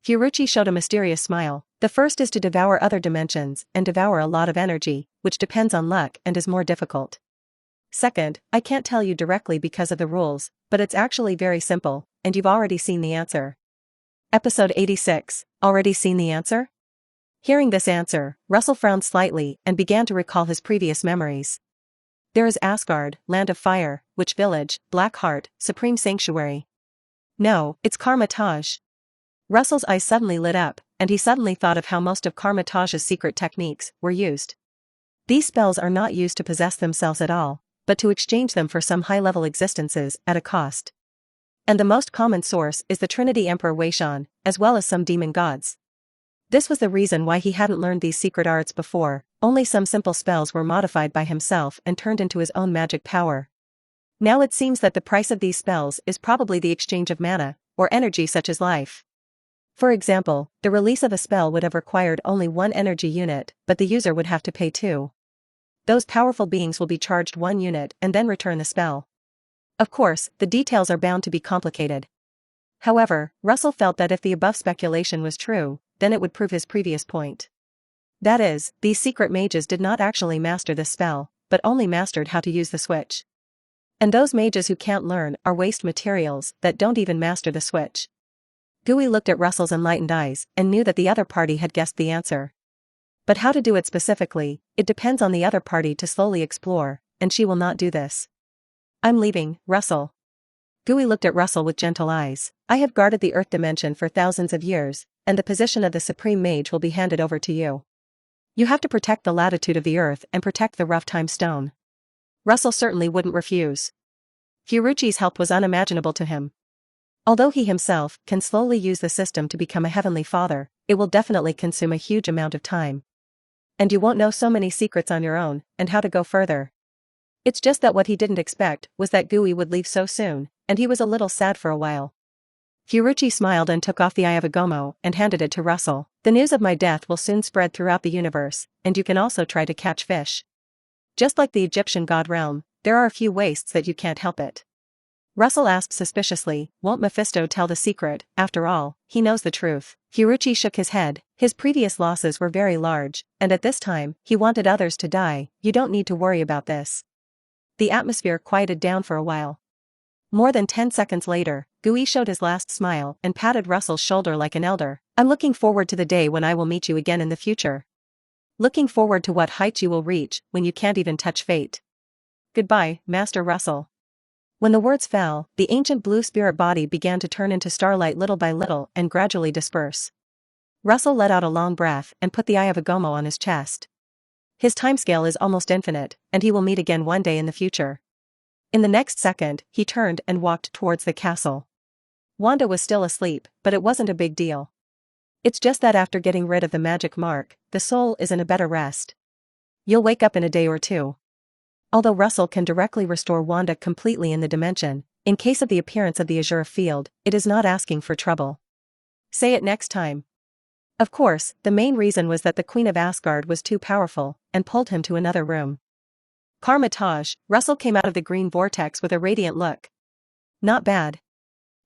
S1: Fiorucci showed a mysterious smile. The first is to devour other dimensions and devour a lot of energy, which depends on luck and is more difficult. Second, I can't tell you directly because of the rules, but it's actually very simple, and you've already seen the answer. Episode 86, already seen the answer? Hearing this answer, Russell frowned slightly and began to recall his previous memories. There is Asgard, Land of Fire, Witch Village, Black Heart, Supreme Sanctuary. No, it's Karmatage. Russell's eyes suddenly lit up, and he suddenly thought of how most of Karmatage's secret techniques were used. These spells are not used to possess themselves at all, but to exchange them for some high-level existences at a cost. And the most common source is the Trinity Emperor Waishon, as well as some demon gods. This was the reason why he hadn't learned these secret arts before. Only some simple spells were modified by himself and turned into his own magic power. Now it seems that the price of these spells is probably the exchange of mana, or energy such as life. For example, the release of a spell would have required only one energy unit, but the user would have to pay 2. Those powerful beings will be charged 1 unit and then return the spell. Of course, the details are bound to be complicated. However, Russell felt that if the above speculation was true, then it would prove his previous point. That is, these secret mages did not actually master this spell, but only mastered how to use the switch. And those mages who can't learn are waste materials that don't even master the switch. Gui looked at Russell's enlightened eyes and knew that the other party had guessed the answer. But how to do it specifically, it depends on the other party to slowly explore, and she will not do this. I'm leaving, Russell. Gui looked at Russell with gentle eyes. I have guarded the Earth dimension for thousands of years, and the position of the Supreme Mage will be handed over to you. You have to protect the latitude of the Earth and protect the rough time stone. Russell certainly wouldn't refuse. Fiorucci's help was unimaginable to him. Although he himself can slowly use the system to become a heavenly father, it will definitely consume a huge amount of time. And you won't know so many secrets on your own, and how to go further. It's just that what he didn't expect was that Gui would leave so soon, and he was a little sad for a while. Fiorucci smiled and took off the Eye of Agomo and handed it to Russell. The news of my death will soon spread throughout the universe, and you can also try to catch fish. Just like the Egyptian god realm, there are a few wastes that you can't help it. Russell asked suspiciously, won't Mephisto tell the secret? After all, he knows the truth. Fiorucci shook his head. His previous losses were very large, and at this time, he wanted others to die. You don't need to worry about this. The atmosphere quieted down for a while. More than 10 seconds later, Gui showed his last smile and patted Russell's shoulder like an elder. I'm looking forward to the day when I will meet you again in the future. Looking forward to what heights you will reach when you can't even touch fate. Goodbye, Master Russell. When the words fell, the ancient blue spirit body began to turn into starlight little by little and gradually disperse. Russell let out a long breath and put the Eye of Agomo on his chest. His timescale is almost infinite, and he will meet again one day in the future. In the next second, he turned and walked towards the castle. Wanda was still asleep, but it wasn't a big deal. It's just that after getting rid of the magic mark, the soul is in a better rest. You'll wake up in a day or 2. Although Russell can directly restore Wanda completely in the dimension, in case of the appearance of the Azure field, it is not asking for trouble. Say it next time. Of course, the main reason was that the Queen of Asgard was too powerful, and pulled him to another room. Karmatage, Russell came out of the green vortex with a radiant look. Not bad.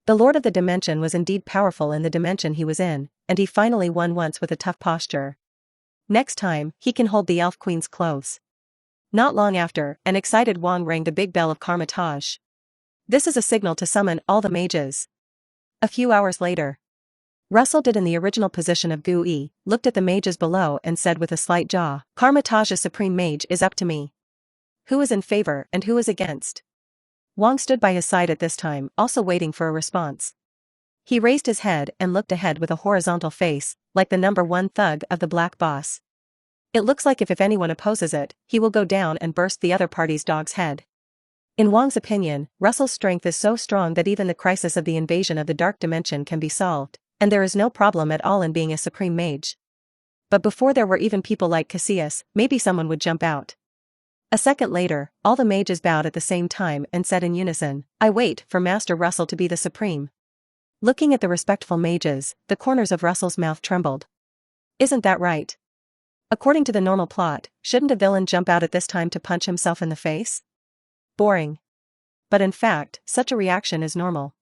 S1: The Lord of the Dimension was indeed powerful in the dimension he was in, and he finally won once with a tough posture. Next time, he can hold the Elf Queen's clothes. Not long after, an excited Wong rang the big bell of Karmatage. This is a signal to summon all the mages. A few hours later, Russell did in the original position of Gui, looked at the mages below and said with a slight jaw, Karmatage's Supreme Mage is up to me. Who is in favor and who is against? Wong stood by his side at this time, also waiting for a response. He raised his head and looked ahead with a horizontal face, like the number 1 thug of the Black Boss. It looks like if anyone opposes it, he will go down and burst the other party's dog's head. In Wong's opinion, Russell's strength is so strong that even the crisis of the invasion of the Dark Dimension can be solved, and there is no problem at all in being a Supreme Mage. But before there were even people like Cassius, maybe someone would jump out. A second later, all the mages bowed at the same time and said in unison, I wait for Master Russell to be the Supreme. Looking at the respectful mages, the corners of Russell's mouth trembled. Isn't that right? According to the normal plot, shouldn't a villain jump out at this time to punch himself in the face? Boring. But in fact, such a reaction is normal.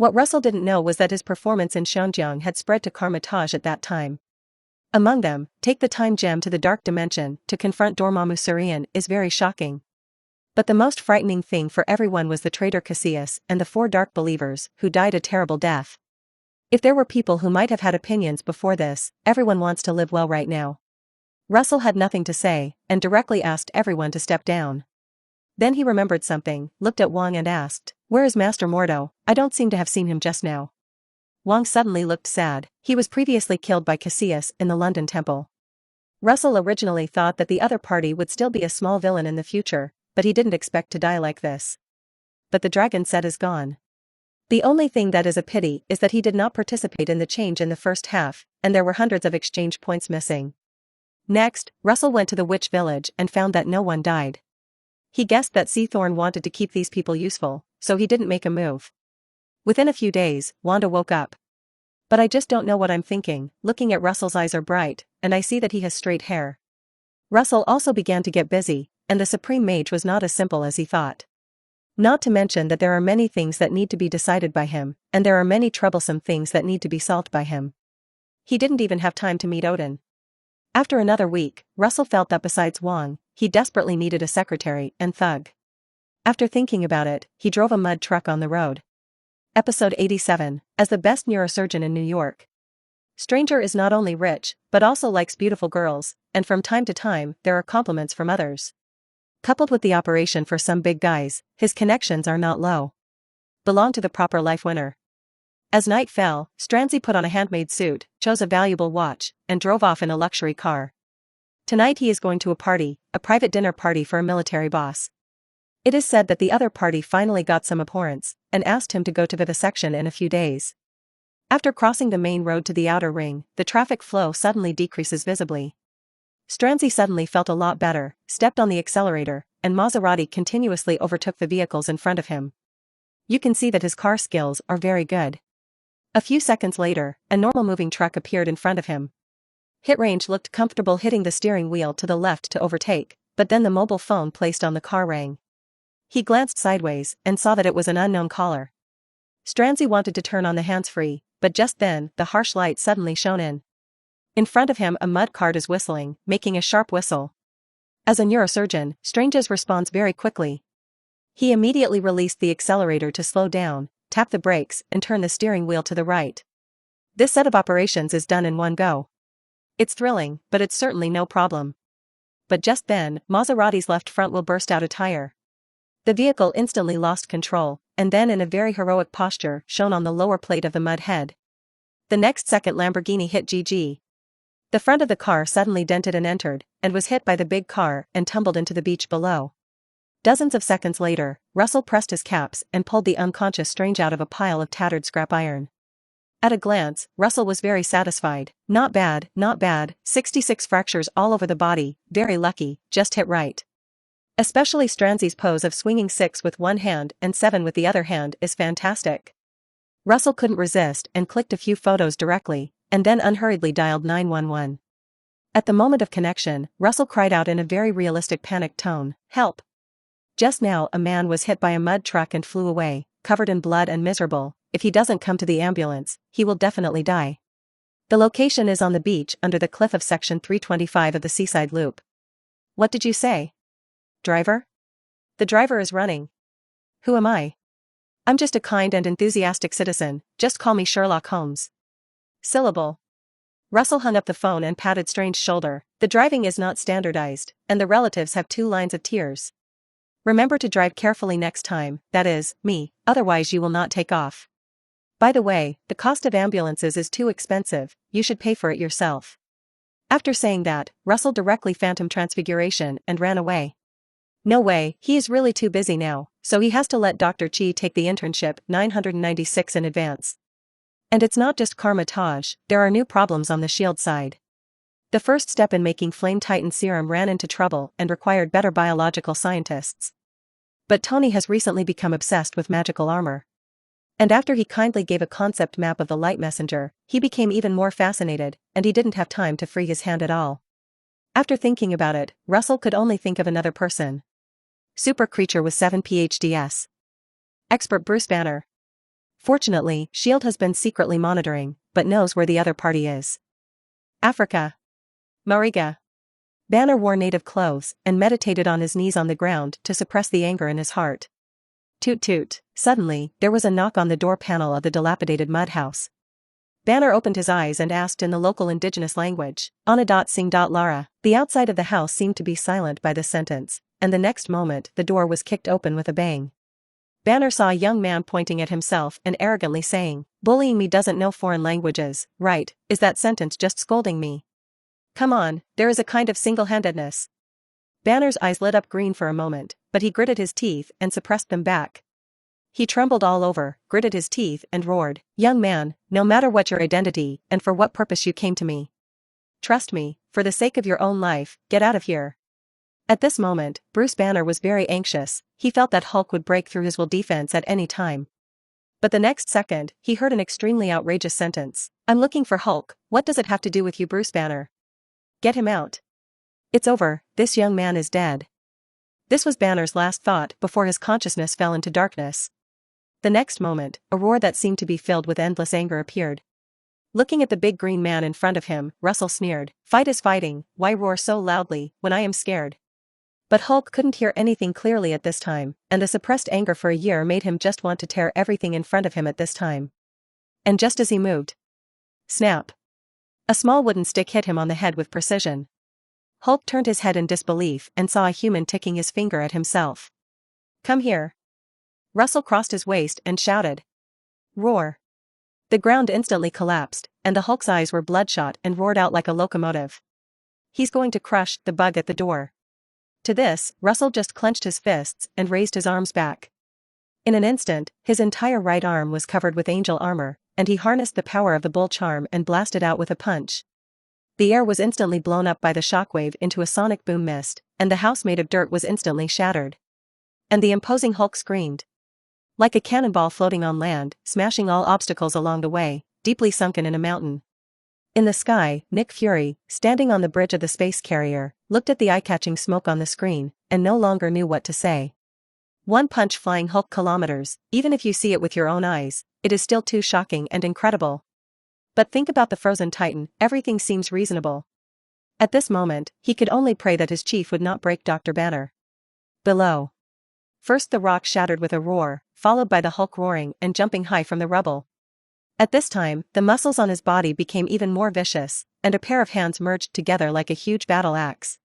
S1: What Russell didn't know was that his performance in Xionjiang had spread to Karmatage at that time. Among them, take the time gem to the dark dimension to confront Dormammu Surian is very shocking. But the most frightening thing for everyone was the traitor Cassius and the 4 dark believers who died a terrible death. If there were people who might have had opinions before this, everyone wants to live well right now. Russell had nothing to say, and directly asked everyone to step down. Then he remembered something, looked at Wong and asked, "Where is Master Mordo? I don't seem to have seen him just now." Wong suddenly looked sad. He was previously killed by Cassius in the London Temple. Russell originally thought that the other party would still be a small villain in the future, but he didn't expect to die like this. But the dragon set is gone. The only thing that is a pity is that he did not participate in the change in the first half, and there were hundreds of exchange points missing. Next, Russell went to the witch village and found that no one died. He guessed that Thorn wanted to keep these people useful, so he didn't make a move. Within a few days, Wanda woke up. "But I just don't know what I'm thinking." Looking at Russell's eyes are bright, and I see that he has straight hair. Russell also began to get busy, and the Supreme Mage was not as simple as he thought. Not to mention that there are many things that need to be decided by him, and there are many troublesome things that need to be solved by him. He didn't even have time to meet Odin. After another week, Russell felt that besides Wong, he desperately needed a secretary and thug. After thinking about it, he drove a mud truck on the road. Episode 87, as the best neurosurgeon in New York. Stranger is not only rich, but also likes beautiful girls, and from time to time, there are compliments from others. Coupled with the operation for some big guys, his connections are not low. Belong to the proper life winner. As night fell, Stranzi put on a handmade suit, chose a valuable watch, and drove off in a luxury car. Tonight he is going to a party, a private dinner party for a military boss. It is said that the other party finally got some abhorrence, and asked him to go to vivisection in a few days. After crossing the main road to the outer ring, the traffic flow suddenly decreases visibly. Stranzi suddenly felt a lot better, stepped on the accelerator, and Maserati continuously overtook the vehicles in front of him. You can see that his car skills are very good. A few seconds later, a normal moving truck appeared in front of him. Hit range looked comfortable, hitting the steering wheel to the left to overtake, but then the mobile phone placed on the car rang. He glanced sideways and saw that it was an unknown caller. Stranzi wanted to turn on the hands-free, but just then, the harsh light suddenly shone in. In front of him a mud cart is whistling, making a sharp whistle. As a neurosurgeon, Stranges responds very quickly. He immediately released the accelerator to slow down, tap the brakes, and turn the steering wheel to the right. This set of operations is done in one go. It's thrilling, but it's certainly no problem. But just then, Maserati's left front wheel burst out a tire. The vehicle instantly lost control, and then in a very heroic posture shown on the lower plate of the mud head. The next second Lamborghini hit GG. The front of the car suddenly dented and entered, and was hit by the big car and tumbled into the beach below. Dozens of seconds later, Russell pressed his caps and pulled the unconscious Strange out of a pile of tattered scrap iron. At a glance, Russell was very satisfied. Not bad, not bad, 66 fractures all over the body, very lucky, just hit right. Especially Stranzi's pose of swinging 6 with one hand and 7 with the other hand is fantastic. Russell couldn't resist and clicked a few photos directly, and then unhurriedly dialed 911. At the moment of connection, Russell cried out in a very realistic panicked tone, "Help!" Just now a man was hit by a mud truck and flew away, covered in blood and miserable. If he doesn't come to the ambulance, he will definitely die. The location is on the beach under the cliff of section 325 of the Seaside Loop. What did you say? Driver? The driver is running. Who am I? I'm just a kind and enthusiastic citizen, just call me Sherlock Holmes. Syllable. Russell hung up the phone and patted Strange's shoulder. The driving is not standardized, and the relatives have 2 lines of tears. Remember to drive carefully next time, that is, me, otherwise you will not take off. By the way, the cost of ambulances is too expensive, you should pay for it yourself. After saying that, Russell directly phantom transfiguration and ran away. No way, he is really too busy now, so he has to let Dr. Chi take the internship 996 in advance. And it's not just Karmatage, there are new problems on the shield side. The first step in making Flame Titan serum ran into trouble and required better biological scientists. But Tony has recently become obsessed with magical armor. And after he kindly gave a concept map of the light messenger, he became even more fascinated, and he didn't have time to free his hand at all. After thinking about it, Russell could only think of another person. Super creature with 7 PhDs. Expert Bruce Banner. Fortunately, S.H.I.E.L.D. has been secretly monitoring, but knows where the other party is. Africa. Mariga. Banner wore native clothes and meditated on his knees on the ground to suppress the anger in his heart. Toot toot. Suddenly, there was a knock on the door panel of the dilapidated mud house. Banner opened his eyes and asked in the local indigenous language, Ana sing Lara. The outside of the house seemed to be silent by this sentence, and the next moment the door was kicked open with a bang. Banner saw a young man pointing at himself and arrogantly saying, "Bullying me doesn't know foreign languages, right? Is that sentence just scolding me? Come on, there is a kind of single-handedness." Banner's eyes lit up green for a moment, but he gritted his teeth and suppressed them back. He trembled all over, gritted his teeth and roared, "Young man, no matter what your identity and for what purpose you came to me. Trust me, for the sake of your own life, get out of here." At this moment, Bruce Banner was very anxious. He felt that Hulk would break through his will defense at any time. But the next second, he heard an extremely outrageous sentence. "I'm looking for Hulk, what does it have to do with you, Bruce Banner? Get him out. It's over, this young man is dead." This was Banner's last thought before his consciousness fell into darkness. The next moment, a roar that seemed to be filled with endless anger appeared. Looking at the big green man in front of him, Russell sneered, "Fight is fighting, why roar so loudly, when I am scared?" But Hulk couldn't hear anything clearly at this time, and the suppressed anger for a year made him just want to tear everything in front of him at this time. And just as he moved, snap! A small wooden stick hit him on the head with precision. Hulk turned his head in disbelief and saw a human ticking his finger at himself. "Come here." Russell crossed his waist and shouted. Roar. The ground instantly collapsed, and the Hulk's eyes were bloodshot and roared out like a locomotive. "He's going to crush the bug at the door." To this, Russell just clenched his fists and raised his arms back. In an instant, his entire right arm was covered with angel armor, and he harnessed the power of the bull charm and blasted out with a punch. The air was instantly blown up by the shockwave into a sonic boom mist, and the house made of dirt was instantly shattered. And the imposing Hulk screamed. Like a cannonball floating on land, smashing all obstacles along the way, deeply sunken in a mountain. In the sky, Nick Fury, standing on the bridge of the space carrier, looked at the eye-catching smoke on the screen, and no longer knew what to say. One punch flying Hulk kilometers, even if you see it with your own eyes, it is still too shocking and incredible. But think about the frozen Titan, everything seems reasonable. At this moment, he could only pray that his chief would not break Dr. Banner. Below. First the rock shattered with a roar, followed by the Hulk roaring and jumping high from the rubble. At this time, the muscles on his body became even more vicious, and a pair of hands merged together like a huge battle axe.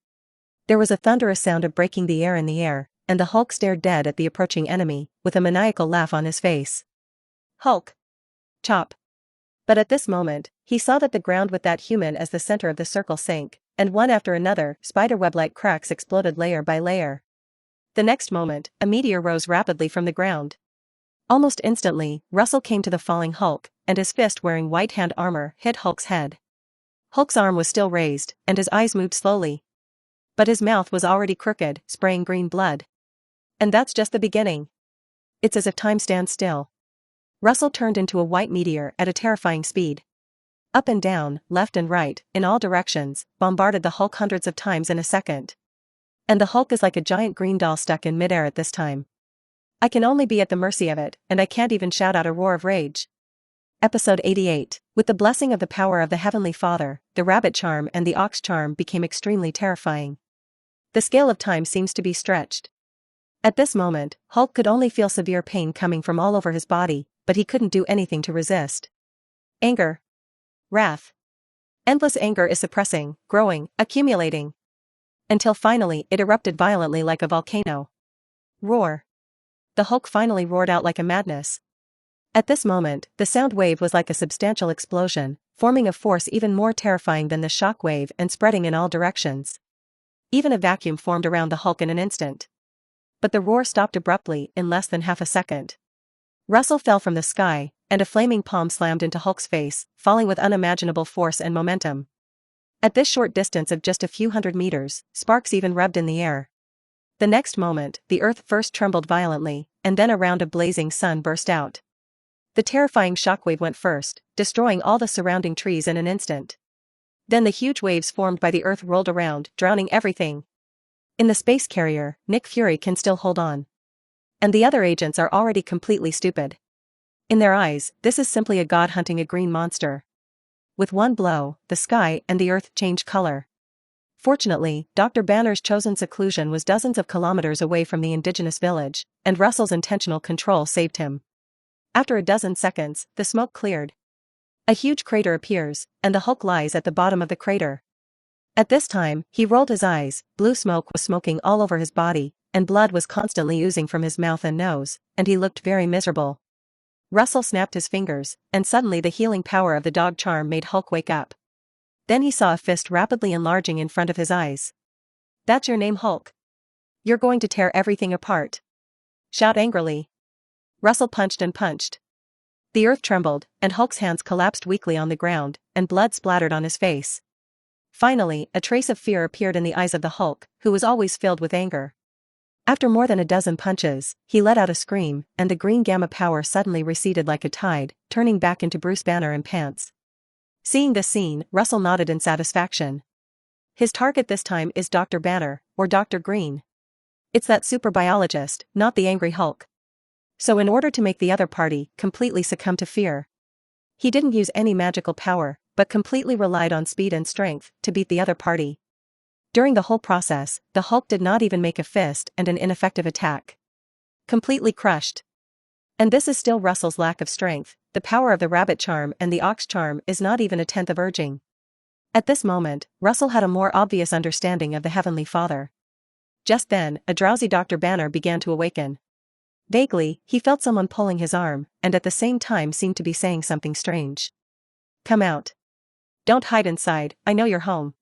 S1: There was a thunderous sound of breaking the air in the air, and the Hulk stared dead at the approaching enemy, with a maniacal laugh on his face. Hulk. Chop. But at this moment, he saw that the ground with that human as the center of the circle sank, and one after another, spiderweb-like cracks exploded layer by layer. The next moment, a meteor rose rapidly from the ground. Almost instantly, Russell came to the falling Hulk, and his fist wearing white hand armor hit Hulk's head. Hulk's arm was still raised, and his eyes moved slowly. But his mouth was already crooked, spraying green blood. And that's just the beginning. It's as if time stands still. Russell turned into a white meteor at a terrifying speed. Up and down, left and right, in all directions, bombarded the Hulk hundreds of times in a second. And the Hulk is like a giant green doll stuck in midair at this time. I can only be at the mercy of it, and I can't even shout out a roar of rage. Episode 88. With the blessing of the power of the Heavenly Father, the rabbit charm and the ox charm became extremely terrifying. The scale of time seems to be stretched. At this moment, Hulk could only feel severe pain coming from all over his body, but he couldn't do anything to resist. Anger. Wrath. Endless anger is suppressing, growing, accumulating. Until finally it erupted violently like a volcano. Roar. The Hulk finally roared out like a madness. At this moment, the sound wave was like a substantial explosion, forming a force even more terrifying than the shock wave and spreading in all directions. Even a vacuum formed around the Hulk in an instant. But the roar stopped abruptly in less than half a second. Russell fell from the sky, and a flaming palm slammed into Hulk's face, falling with unimaginable force and momentum. At this short distance of just a few hundred meters, sparks even rubbed in the air. The next moment, the earth first trembled violently, and then a round of blazing sun burst out. The terrifying shockwave went first, destroying all the surrounding trees in an instant. Then the huge waves formed by the earth rolled around, drowning everything. In the space carrier, Nick Fury can still hold on. And the other agents are already completely stupid. In their eyes, this is simply a god hunting a green monster. With one blow, the sky and the earth change color. Fortunately, Dr. Banner's chosen seclusion was dozens of kilometers away from the indigenous village, and Russell's intentional control saved him. After a dozen seconds, the smoke cleared. A huge crater appears, and the Hulk lies at the bottom of the crater. At this time, he rolled his eyes, blue smoke was smoking all over his body, and blood was constantly oozing from his mouth and nose, and he looked very miserable. Russell snapped his fingers, and suddenly the healing power of the dog charm made Hulk wake up. Then he saw a fist rapidly enlarging in front of his eyes. "That's your name, Hulk? You're going to tear everything apart." Shout angrily. Russell punched and punched. The earth trembled, and Hulk's hands collapsed weakly on the ground, and blood splattered on his face. Finally, a trace of fear appeared in the eyes of the Hulk, who was always filled with anger. After more than a dozen punches, he let out a scream, and the green gamma power suddenly receded like a tide, turning back into Bruce Banner and pants. Seeing this scene, Russell nodded in satisfaction. His target this time is Dr. Banner, or Dr. Green. It's that super biologist, not the angry Hulk. So in order to make the other party completely succumb to fear, he didn't use any magical power, but completely relied on speed and strength to beat the other party. During the whole process, the Hulk did not even make a fist and an ineffective attack. Completely crushed. And this is still Russell's lack of strength. The power of the rabbit charm and the ox charm is not even a tenth of urging. At this moment, Russell had a more obvious understanding of the Heavenly Father. Just then, a drowsy Dr. Banner began to awaken. Vaguely, he felt someone pulling his arm, and at the same time seemed to be saying something strange. "Come out. Don't hide inside, I know you're home."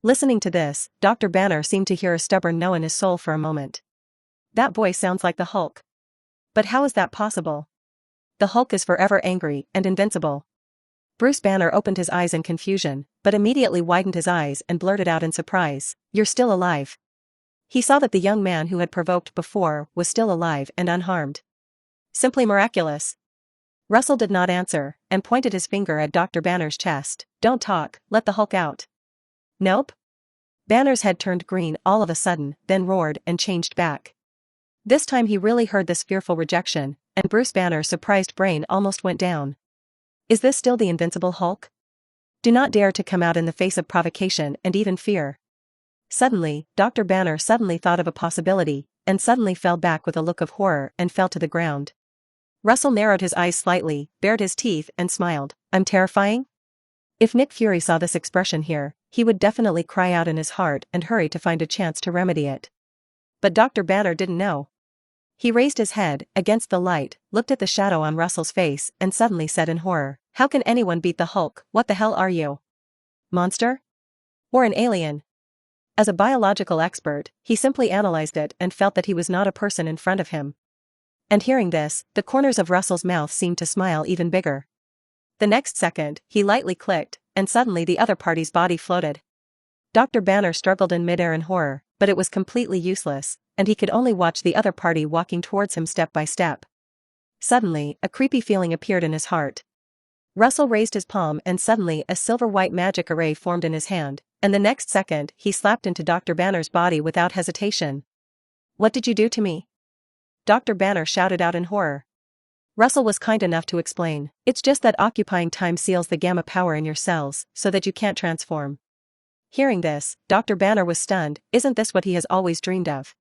S1: Listening to this, Dr. Banner seemed to hear a stubborn no in his soul for a moment. That voice sounds like the Hulk. But how is that possible? The Hulk is forever angry and invincible. Bruce Banner opened his eyes in confusion, but immediately widened his eyes and blurted out in surprise, "You're still alive." He saw that the young man who had provoked before was still alive and unharmed. Simply miraculous. Russell did not answer, and pointed his finger at Dr. Banner's chest. "Don't talk, let the Hulk out." "Nope." Banner's head turned green all of a sudden, then roared and changed back. This time he really heard this fearful rejection, and Bruce Banner's surprised brain almost went down. Is this still the invincible Hulk? Do not dare to come out in the face of provocation and even fear. Suddenly, Dr. Banner suddenly thought of a possibility, and suddenly fell back with a look of horror and fell to the ground. Russell narrowed his eyes slightly, bared his teeth and smiled. "I'm terrifying?" If Nick Fury saw this expression here, he would definitely cry out in his heart and hurry to find a chance to remedy it. But Dr. Banner didn't know. He raised his head, against the light, looked at the shadow on Russell's face and suddenly said in horror, "How can anyone beat the Hulk? What the hell are you? Monster? Or an alien?" As a biological expert, he simply analyzed it and felt that he was not a person in front of him. And hearing this, the corners of Russell's mouth seemed to smile even bigger. The next second, he lightly clicked, and suddenly the other party's body floated. Dr. Banner struggled in midair in horror, but it was completely useless, and he could only watch the other party walking towards him step by step. Suddenly, a creepy feeling appeared in his heart. Russell raised his palm and suddenly a silver-white magic array formed in his hand, and the next second, he slapped into Dr. Banner's body without hesitation. "What did you do to me?" Dr. Banner shouted out in horror. Russell was kind enough to explain, "It's just that occupying time seals the gamma power in your cells, so that you can't transform." Hearing this, Dr. Banner was stunned. Isn't this what he has always dreamed of?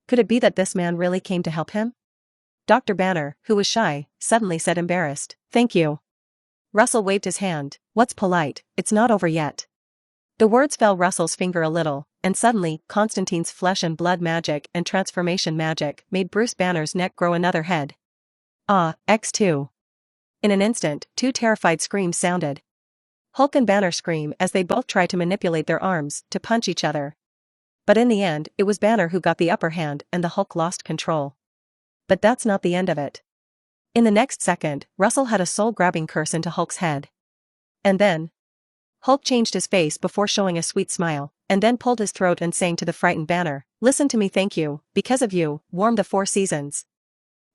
S1: Could it be that this man really came to help him? Dr. Banner, who was shy, suddenly said embarrassed, "Thank you." Russell waved his hand. "What's polite? It's not over yet." The words fell Russell's finger a little, and suddenly, Constantine's flesh and blood magic and transformation magic made Bruce Banner's neck grow another head. X2. In an instant, two terrified screams sounded. Hulk and Banner scream as they both try to manipulate their arms to punch each other. But in the end, it was Banner who got the upper hand and the Hulk lost control. But that's not the end of it. In the next second, Russell had a soul-grabbing curse into Hulk's head. And then, Hulk changed his face before showing a sweet smile, and then pulled his throat and sang to the frightened Banner, "Listen to me, thank you, because of you, warmed the 4 seasons."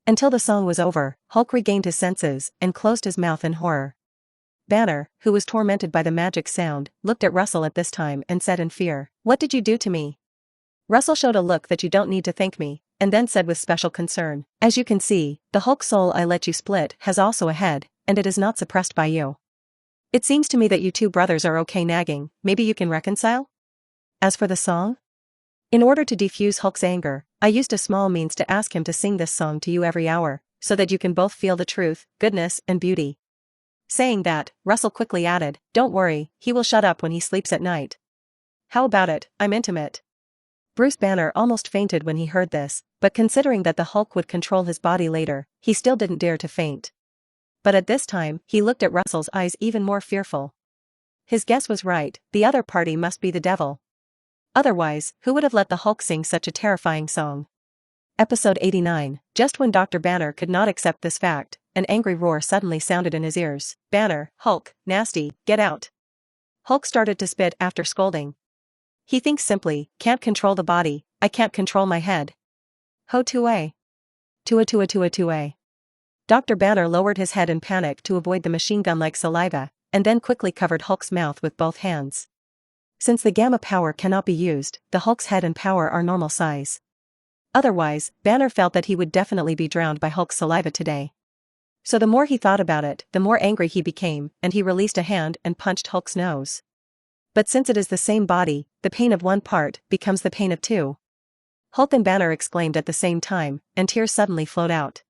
S1: Until the song was over, Hulk regained his senses and closed his mouth in horror. Banner, who was tormented by the magic sound, looked at Russell at this time and said in fear, "What did you do to me?" Russell showed a look that "You don't need to thank me," and then said with special concern, "As you can see, the Hulk soul I let you split has also a head, and it is not suppressed by you. It seems to me that you two brothers are okay nagging, maybe you can reconcile? As for the song? In order to defuse Hulk's anger, I used a small means to ask him to sing this song to you every hour, so that you can both feel the truth, goodness, and beauty." Saying that, Russell quickly added, "Don't worry, he will shut up when he sleeps at night." "How about it, I'm intimate." Bruce Banner almost fainted when he heard this, but considering that the Hulk would control his body later, he still didn't dare to faint. But at this time, he looked at Russell's eyes even more fearful. His guess was right, the other party must be the devil. Otherwise, who would have let the Hulk sing such a terrifying song? Episode 89. Just when Dr. Banner could not accept this fact, an angry roar suddenly sounded in his ears. "Banner, Hulk, nasty, get out." Hulk started to spit after scolding. He thinks simply, "Can't control the body, I can't control my head. Ho tuay. Tua tua tua tuay." Dr. Banner lowered his head in panic to avoid the machine gun-like saliva, and then quickly covered Hulk's mouth with both hands. Since the gamma power cannot be used, the Hulk's head and power are normal size. Otherwise, Banner felt that he would definitely be drowned by Hulk's saliva today. So the more he thought about it, the more angry he became, and he released a hand and punched Hulk's nose. But since it is the same body, the pain of one part becomes the pain of two. Hulk and Banner exclaimed at the same time, and tears suddenly flowed out.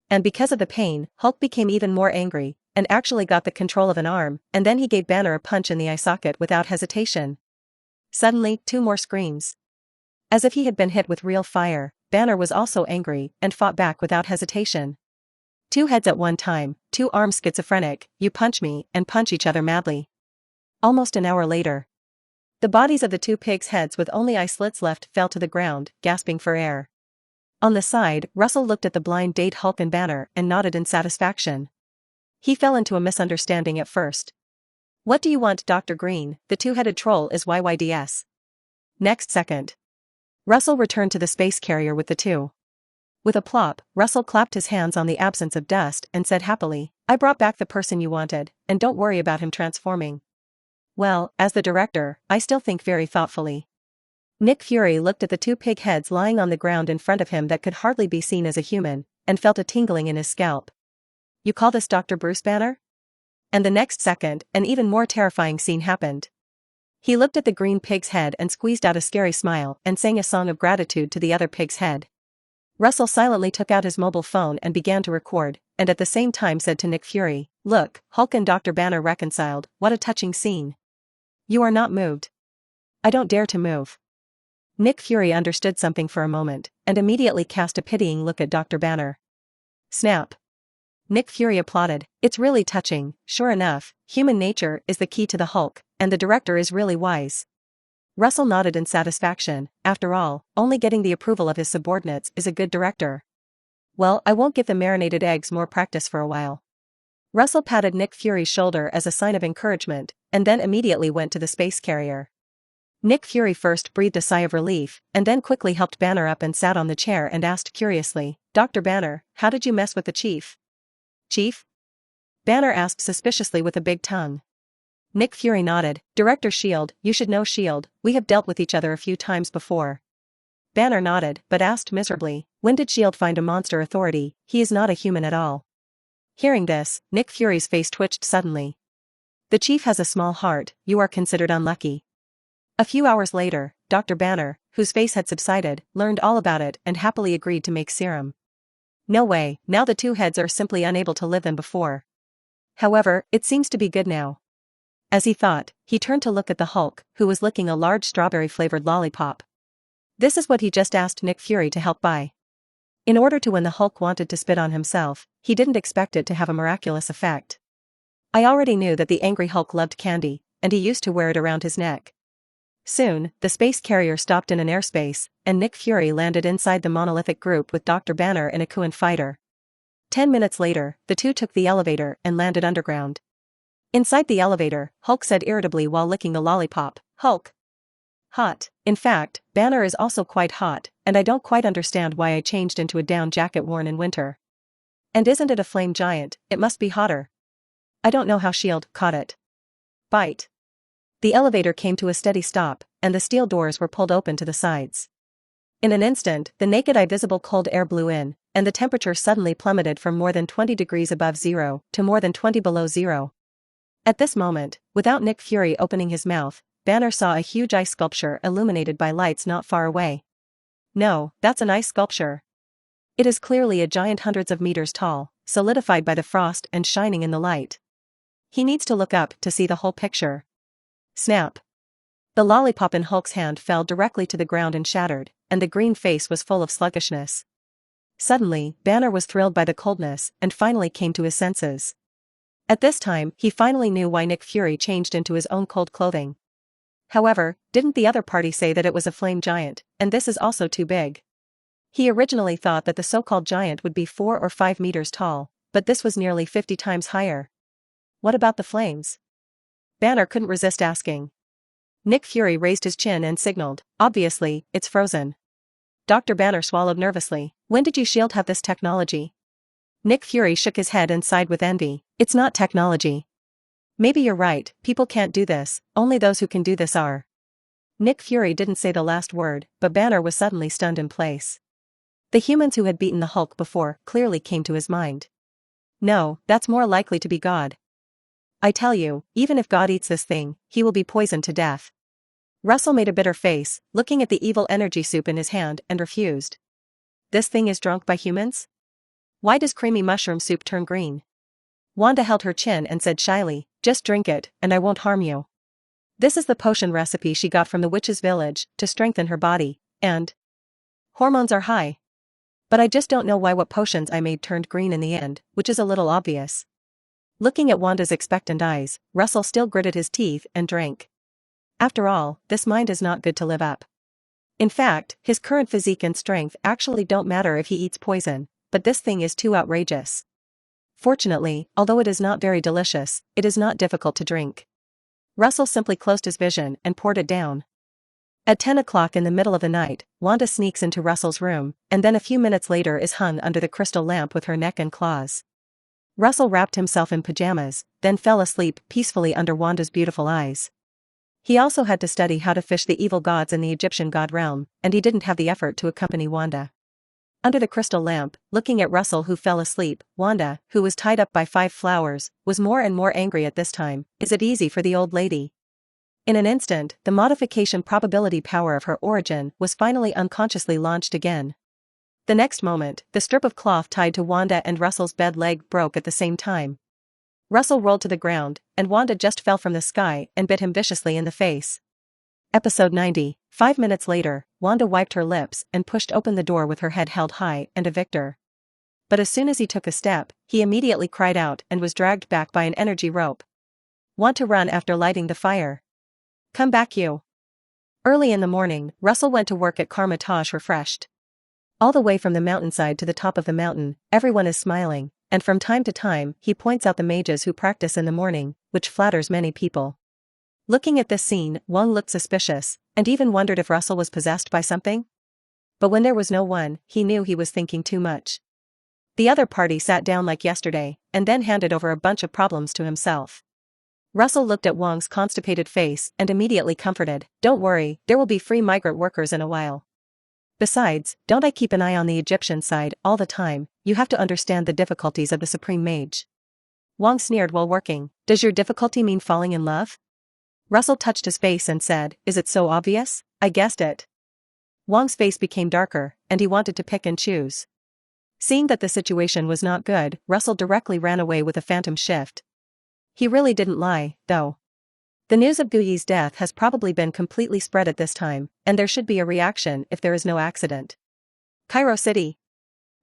S1: And because of the pain, Hulk became even more angry, and actually got the control of an arm, and then he gave Banner a punch in the eye socket without hesitation. Suddenly, two more screams. As if he had been hit with real fire, Banner was also angry, and fought back without hesitation. Two heads at one time, two arms schizophrenic, you punch me, and punch each other madly. Almost an hour later, the bodies of the two pigs' heads with only eye slits left fell to the ground, gasping for air. On the side, Russell looked at the blind date Hulk and Banner and nodded in satisfaction. He fell into a misunderstanding at first. "What do you want, Dr. Green? The two-headed troll is YYDS." Next second, Russell returned to the space carrier with the two. With a plop, Russell clapped his hands on the absence of dust and said happily, "I brought back the person you wanted, and don't worry about him transforming." Well, as the director, I still think very thoughtfully. Nick Fury looked at the two pig heads lying on the ground in front of him that could hardly be seen as a human, and felt a tingling in his scalp. "You call this Dr. Bruce Banner?" And the next second, an even more terrifying scene happened. He looked at the green pig's head and squeezed out a scary smile and sang a song of gratitude to the other pig's head. Russell silently took out his mobile phone and began to record, and at the same time said to Nick Fury, "Look, Hulk and Dr. Banner reconciled, what a touching scene. You are not moved." "I don't dare to move." Nick Fury understood something for a moment, and immediately cast a pitying look at Dr. Banner. Snap. Nick Fury applauded, "It's really touching, sure enough, human nature is the key to the Hulk, and the director is really wise." Russell nodded in satisfaction. After all, only getting the approval of his subordinates is a good director. "Well, I won't give the marinated eggs more practice for a while." Russell patted Nick Fury's shoulder as a sign of encouragement, and then immediately went to the space carrier. Nick Fury first breathed a sigh of relief, and then quickly helped Banner up and sat on the chair and asked curiously, "Dr. Banner, how did you mess with the chief?" "Chief?" Banner asked suspiciously with a big tongue. Nick Fury nodded, "Director S.H.I.E.L.D., you should know S.H.I.E.L.D., we have dealt with each other a few times before." Banner nodded, but asked miserably, "When did S.H.I.E.L.D. find a monster authority? He is not a human at all." Hearing this, Nick Fury's face twitched suddenly. "The chief has a small heart, you are considered unlucky." A few hours later, Dr. Banner, whose face had subsided, learned all about it and happily agreed to make serum. No way, now the two heads are simply unable to live than before. However, it seems to be good now. As he thought, he turned to look at the Hulk, who was licking a large strawberry-flavored lollipop. This is what he just asked Nick Fury to help buy. In order to when the Hulk wanted to spit on himself, he didn't expect it to have a miraculous effect. I already knew that the angry Hulk loved candy, and he used to wear it around his neck. Soon, the space carrier stopped in an airspace, and Nick Fury landed inside the monolithic group with Dr. Banner and a Kuan fighter. 10 minutes later, the two took the elevator and landed underground. Inside the elevator, Hulk said irritably while licking the lollipop, "Hulk. Hot. In fact, Banner is also quite hot, and I don't quite understand why I changed into a down jacket worn in winter. And isn't it a flame giant, it must be hotter. I don't know how S.H.I.E.L.D. caught it." Bite. The elevator came to a steady stop, and the steel doors were pulled open to the sides. In an instant, the naked eye visible cold air blew in, and the temperature suddenly plummeted from more than 20 degrees above zero to more than 20 below zero. At this moment, without Nick Fury opening his mouth, Banner saw a huge ice sculpture illuminated by lights not far away. No, that's an ice sculpture. It is clearly a giant hundreds of meters tall, solidified by the frost and shining in the light. He needs to look up to see the whole picture. Snap. The lollipop in Hulk's hand fell directly to the ground and shattered, and the green face was full of sluggishness. Suddenly, Banner was thrilled by the coldness and finally came to his senses. At this time, he finally knew why Nick Fury changed into his own cold clothing. However, didn't the other party say that it was a flame giant, and this is also too big? He originally thought that the so-called giant would be 4 or 5 meters tall, but this was nearly 50 times higher. What about the flames? Banner couldn't resist asking. Nick Fury raised his chin and signaled, obviously, it's frozen. Dr. Banner swallowed nervously. When did you SHIELD have this technology? Nick Fury shook his head and sighed with envy. It's not technology. Maybe you're right, people can't do this, only those who can do this are. Nick Fury didn't say the last word, but Banner was suddenly stunned in place. The humans who had beaten the Hulk before clearly came to his mind. No, that's more likely to be God. I tell you, even if God eats this thing, he will be poisoned to death. Russell made a bitter face, looking at the evil energy soup in his hand, and refused. This thing is drunk by humans? Why does creamy mushroom soup turn green? Wanda held her chin and said shyly, just drink it, and I won't harm you. This is the potion recipe she got from the witch's village, to strengthen her body, and hormones are high. But I just don't know why what potions I made turned green in the end, which is a little obvious. Looking at Wanda's expectant eyes, Russell still gritted his teeth and drank. After all, this mind is not good to live up. In fact, his current physique and strength actually don't matter if he eats poison, but this thing is too outrageous. Fortunately, although it is not very delicious, it is not difficult to drink. Russell simply closed his vision and poured it down. At 10 o'clock in the middle of the night, Wanda sneaks into Russell's room, and then a few minutes later is hung under the crystal lamp with her neck and claws. Russell wrapped himself in pajamas, then fell asleep peacefully under Wanda's beautiful eyes. He also had to study how to fish the evil gods in the Egyptian god realm, and he didn't have the effort to accompany Wanda. Under the crystal lamp, looking at Russell who fell asleep, Wanda, who was tied up by 5 flowers, was more and more angry at this time. Is it easy for the old lady? In an instant, the modification probability power of her origin was finally unconsciously launched again. The next moment, the strip of cloth tied to Wanda and Russell's bed leg broke at the same time. Russell rolled to the ground, and Wanda just fell from the sky and bit him viciously in the face. Episode 90. 5 minutes later, Wanda wiped her lips and pushed open the door with her head held high and a victor. But as soon as he took a step, he immediately cried out and was dragged back by an energy rope. Want to run after lighting the fire? Come back you. Early in the morning, Russell went to work at Carmitage refreshed. All the way from the mountainside to the top of the mountain, everyone is smiling, and from time to time, he points out the mages who practice in the morning, which flatters many people. Looking at this scene, Wong looked suspicious, and even wondered if Russell was possessed by something. But when there was no one, he knew he was thinking too much. The other party sat down like yesterday, and then handed over a bunch of problems to himself. Russell looked at Wong's constipated face and immediately comforted, don't worry, there will be free migrant workers in a while. Besides, don't I keep an eye on the Egyptian side all the time? You have to understand the difficulties of the Supreme Mage. Wong sneered while working. Does your difficulty mean falling in love? Russell touched his face and said, is it so obvious? I guessed it. Wong's face became darker, and he wanted to pick and choose. Seeing that the situation was not good, Russell directly ran away with a phantom shift. He really didn't lie, though. The news of Guyi's death has probably been completely spread at this time, and there should be a reaction if there is no accident. Cairo City.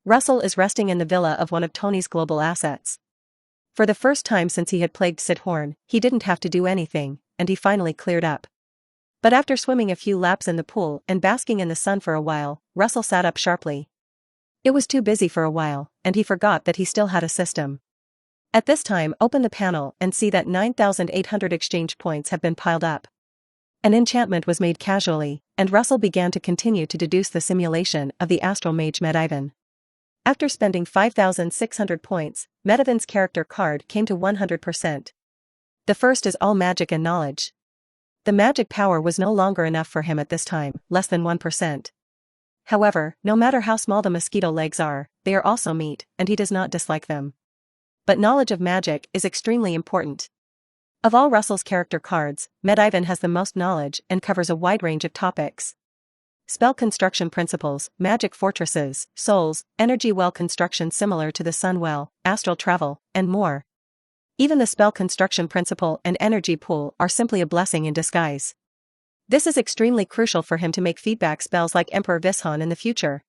S1: Russell is resting in the villa of one of Tony's global assets. For the first time since he had plagued Sidhorn, he didn't have to do anything, and he finally cleared up. But after swimming a few laps in the pool and basking in the sun for a while, Russell sat up sharply. It was too busy for a while, and he forgot that he still had a system. At this time, open the panel and see that 9,800 exchange points have been piled up. An enchantment was made casually, and Russell began to continue to deduce the simulation of the astral mage Medivan. After spending 5,600 points, Medivan's character card came to 100%. The first is all magic and knowledge. The magic power was no longer enough for him at this time, less than 1%. However, no matter how small the mosquito legs are, they are also meat, and he does not dislike them. But knowledge of magic is extremely important. Of all Russell's character cards, Medivan has the most knowledge and covers a wide range of topics. Spell construction principles, magic fortresses, souls, energy well construction similar to the sun well, astral travel, and more. Even the spell construction principle and energy pool are simply a blessing in disguise. This is extremely crucial for him to make feedback spells like Emperor Vishan in the future.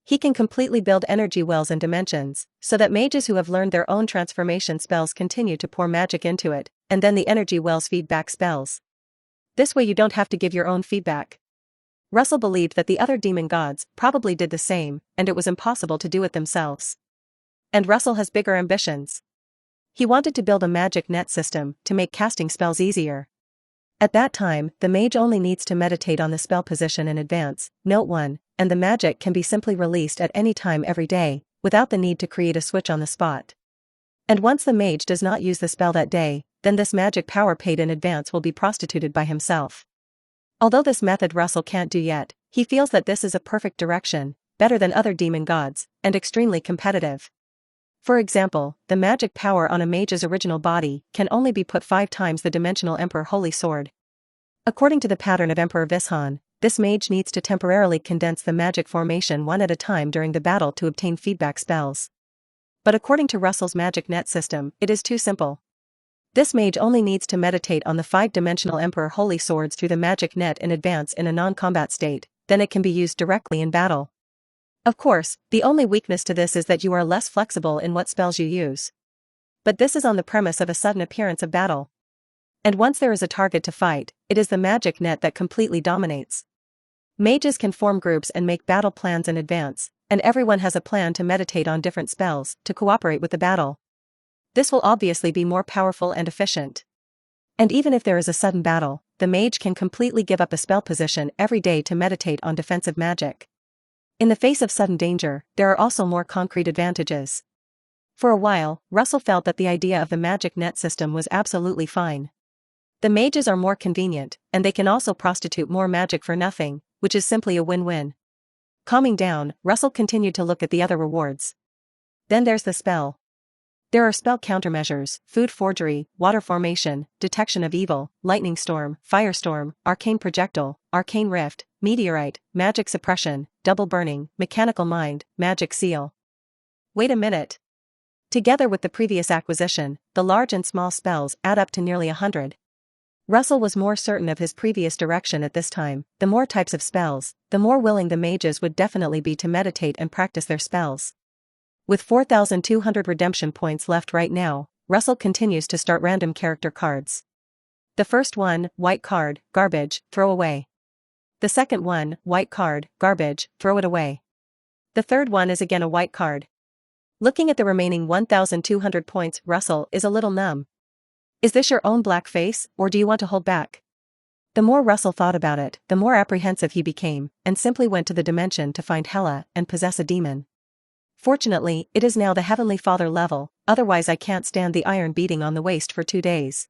S1: He can completely build energy wells and dimensions, so that mages who have learned their own transformation spells continue to pour magic into it, and then the energy wells feed back spells. This way you don't have to give your own feedback. Russell believed that the other demon gods probably did the same, and it was impossible to do it themselves. And Russell has bigger ambitions. He wanted to build a magic net system to make casting spells easier. At that time, the mage only needs to meditate on the spell position in advance, note 1, and the magic can be simply released at any time every day, without the need to create a switch on the spot. And once the mage does not use the spell that day, then this magic power paid in advance will be prostituted by himself. Although this method Russell can't do yet, he feels that this is a perfect direction, better than other demon gods, and extremely competitive. For example, the magic power on a mage's original body can only be put 5 times the dimensional Emperor Holy Sword. According to the pattern of Emperor Vishan, this mage needs to temporarily condense the magic formation one at a time during the battle to obtain feedback spells. But according to Russell's magic net system, it is too simple. This mage only needs to meditate on the 5-dimensional Emperor Holy Swords through the magic net in advance in a non-combat state, then it can be used directly in battle. Of course, the only weakness to this is that you are less flexible in what spells you use. But this is on the premise of a sudden appearance of battle. And once there is a target to fight, it is the magic net that completely dominates. Mages can form groups and make battle plans in advance, and everyone has a plan to meditate on different spells to cooperate with the battle. This will obviously be more powerful and efficient. And even if there is a sudden battle, the mage can completely give up a spell position every day to meditate on defensive magic. In the face of sudden danger, there are also more concrete advantages. For a while, Russell felt that the idea of the magic net system was absolutely fine. The mages are more convenient, and they can also prostitute more magic for nothing, which is simply a win-win. Calming down, Russell continued to look at the other rewards. Then there's the spell. There are spell countermeasures, food forgery, water formation, detection of evil, lightning storm, firestorm, arcane projectile, arcane rift, meteorite, magic suppression, double burning, mechanical mind, magic seal. Wait a minute. Together with the previous acquisition, the large and small spells add up to nearly 100. Russell was more certain of his previous direction at this time. The more types of spells, the more willing the mages would definitely be to meditate and practice their spells. With 4,200 redemption points left right now, Russell continues to start random character cards. The first one, white card, garbage, throw away. The second one, white card, garbage, throw it away. The third one is again a white card. Looking at the remaining 1,200 points, Russell is a little numb. Is this your own black face, or do you want to hold back? The more Russell thought about it, the more apprehensive he became, and simply went to the dimension to find Hela and possess a demon. Fortunately, it is now the Heavenly Father level, otherwise I can't stand the iron beating on the waist for 2 days.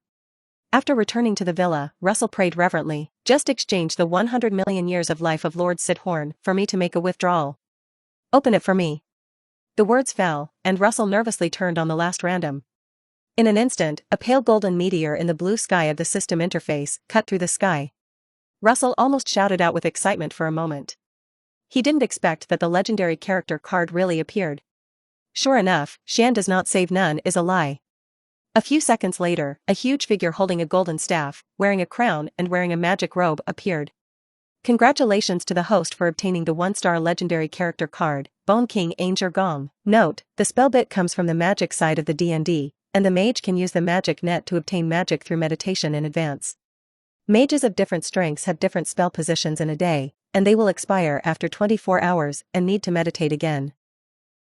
S1: After returning to the villa, Russell prayed reverently, just exchange the 100 million years of life of Lord Sidhorn for me to make a withdrawal. Open it for me. The words fell, and Russell nervously turned on the last random. In an instant, a pale golden meteor in the blue sky of the system interface cut through the sky. Russell almost shouted out with excitement for a moment. He didn't expect that the legendary character card really appeared. Sure enough, Shan does not save none is a lie. A few seconds later, a huge figure holding a golden staff, wearing a crown and wearing a magic robe appeared. Congratulations to the host for obtaining the 1-star legendary character card, Bone King Anger Gong. Note, the spell bit comes from the magic side of the D&D, and the mage can use the magic net to obtain magic through meditation in advance. Mages of different strengths have different spell positions in a day, and they will expire after 24 hours and need to meditate again.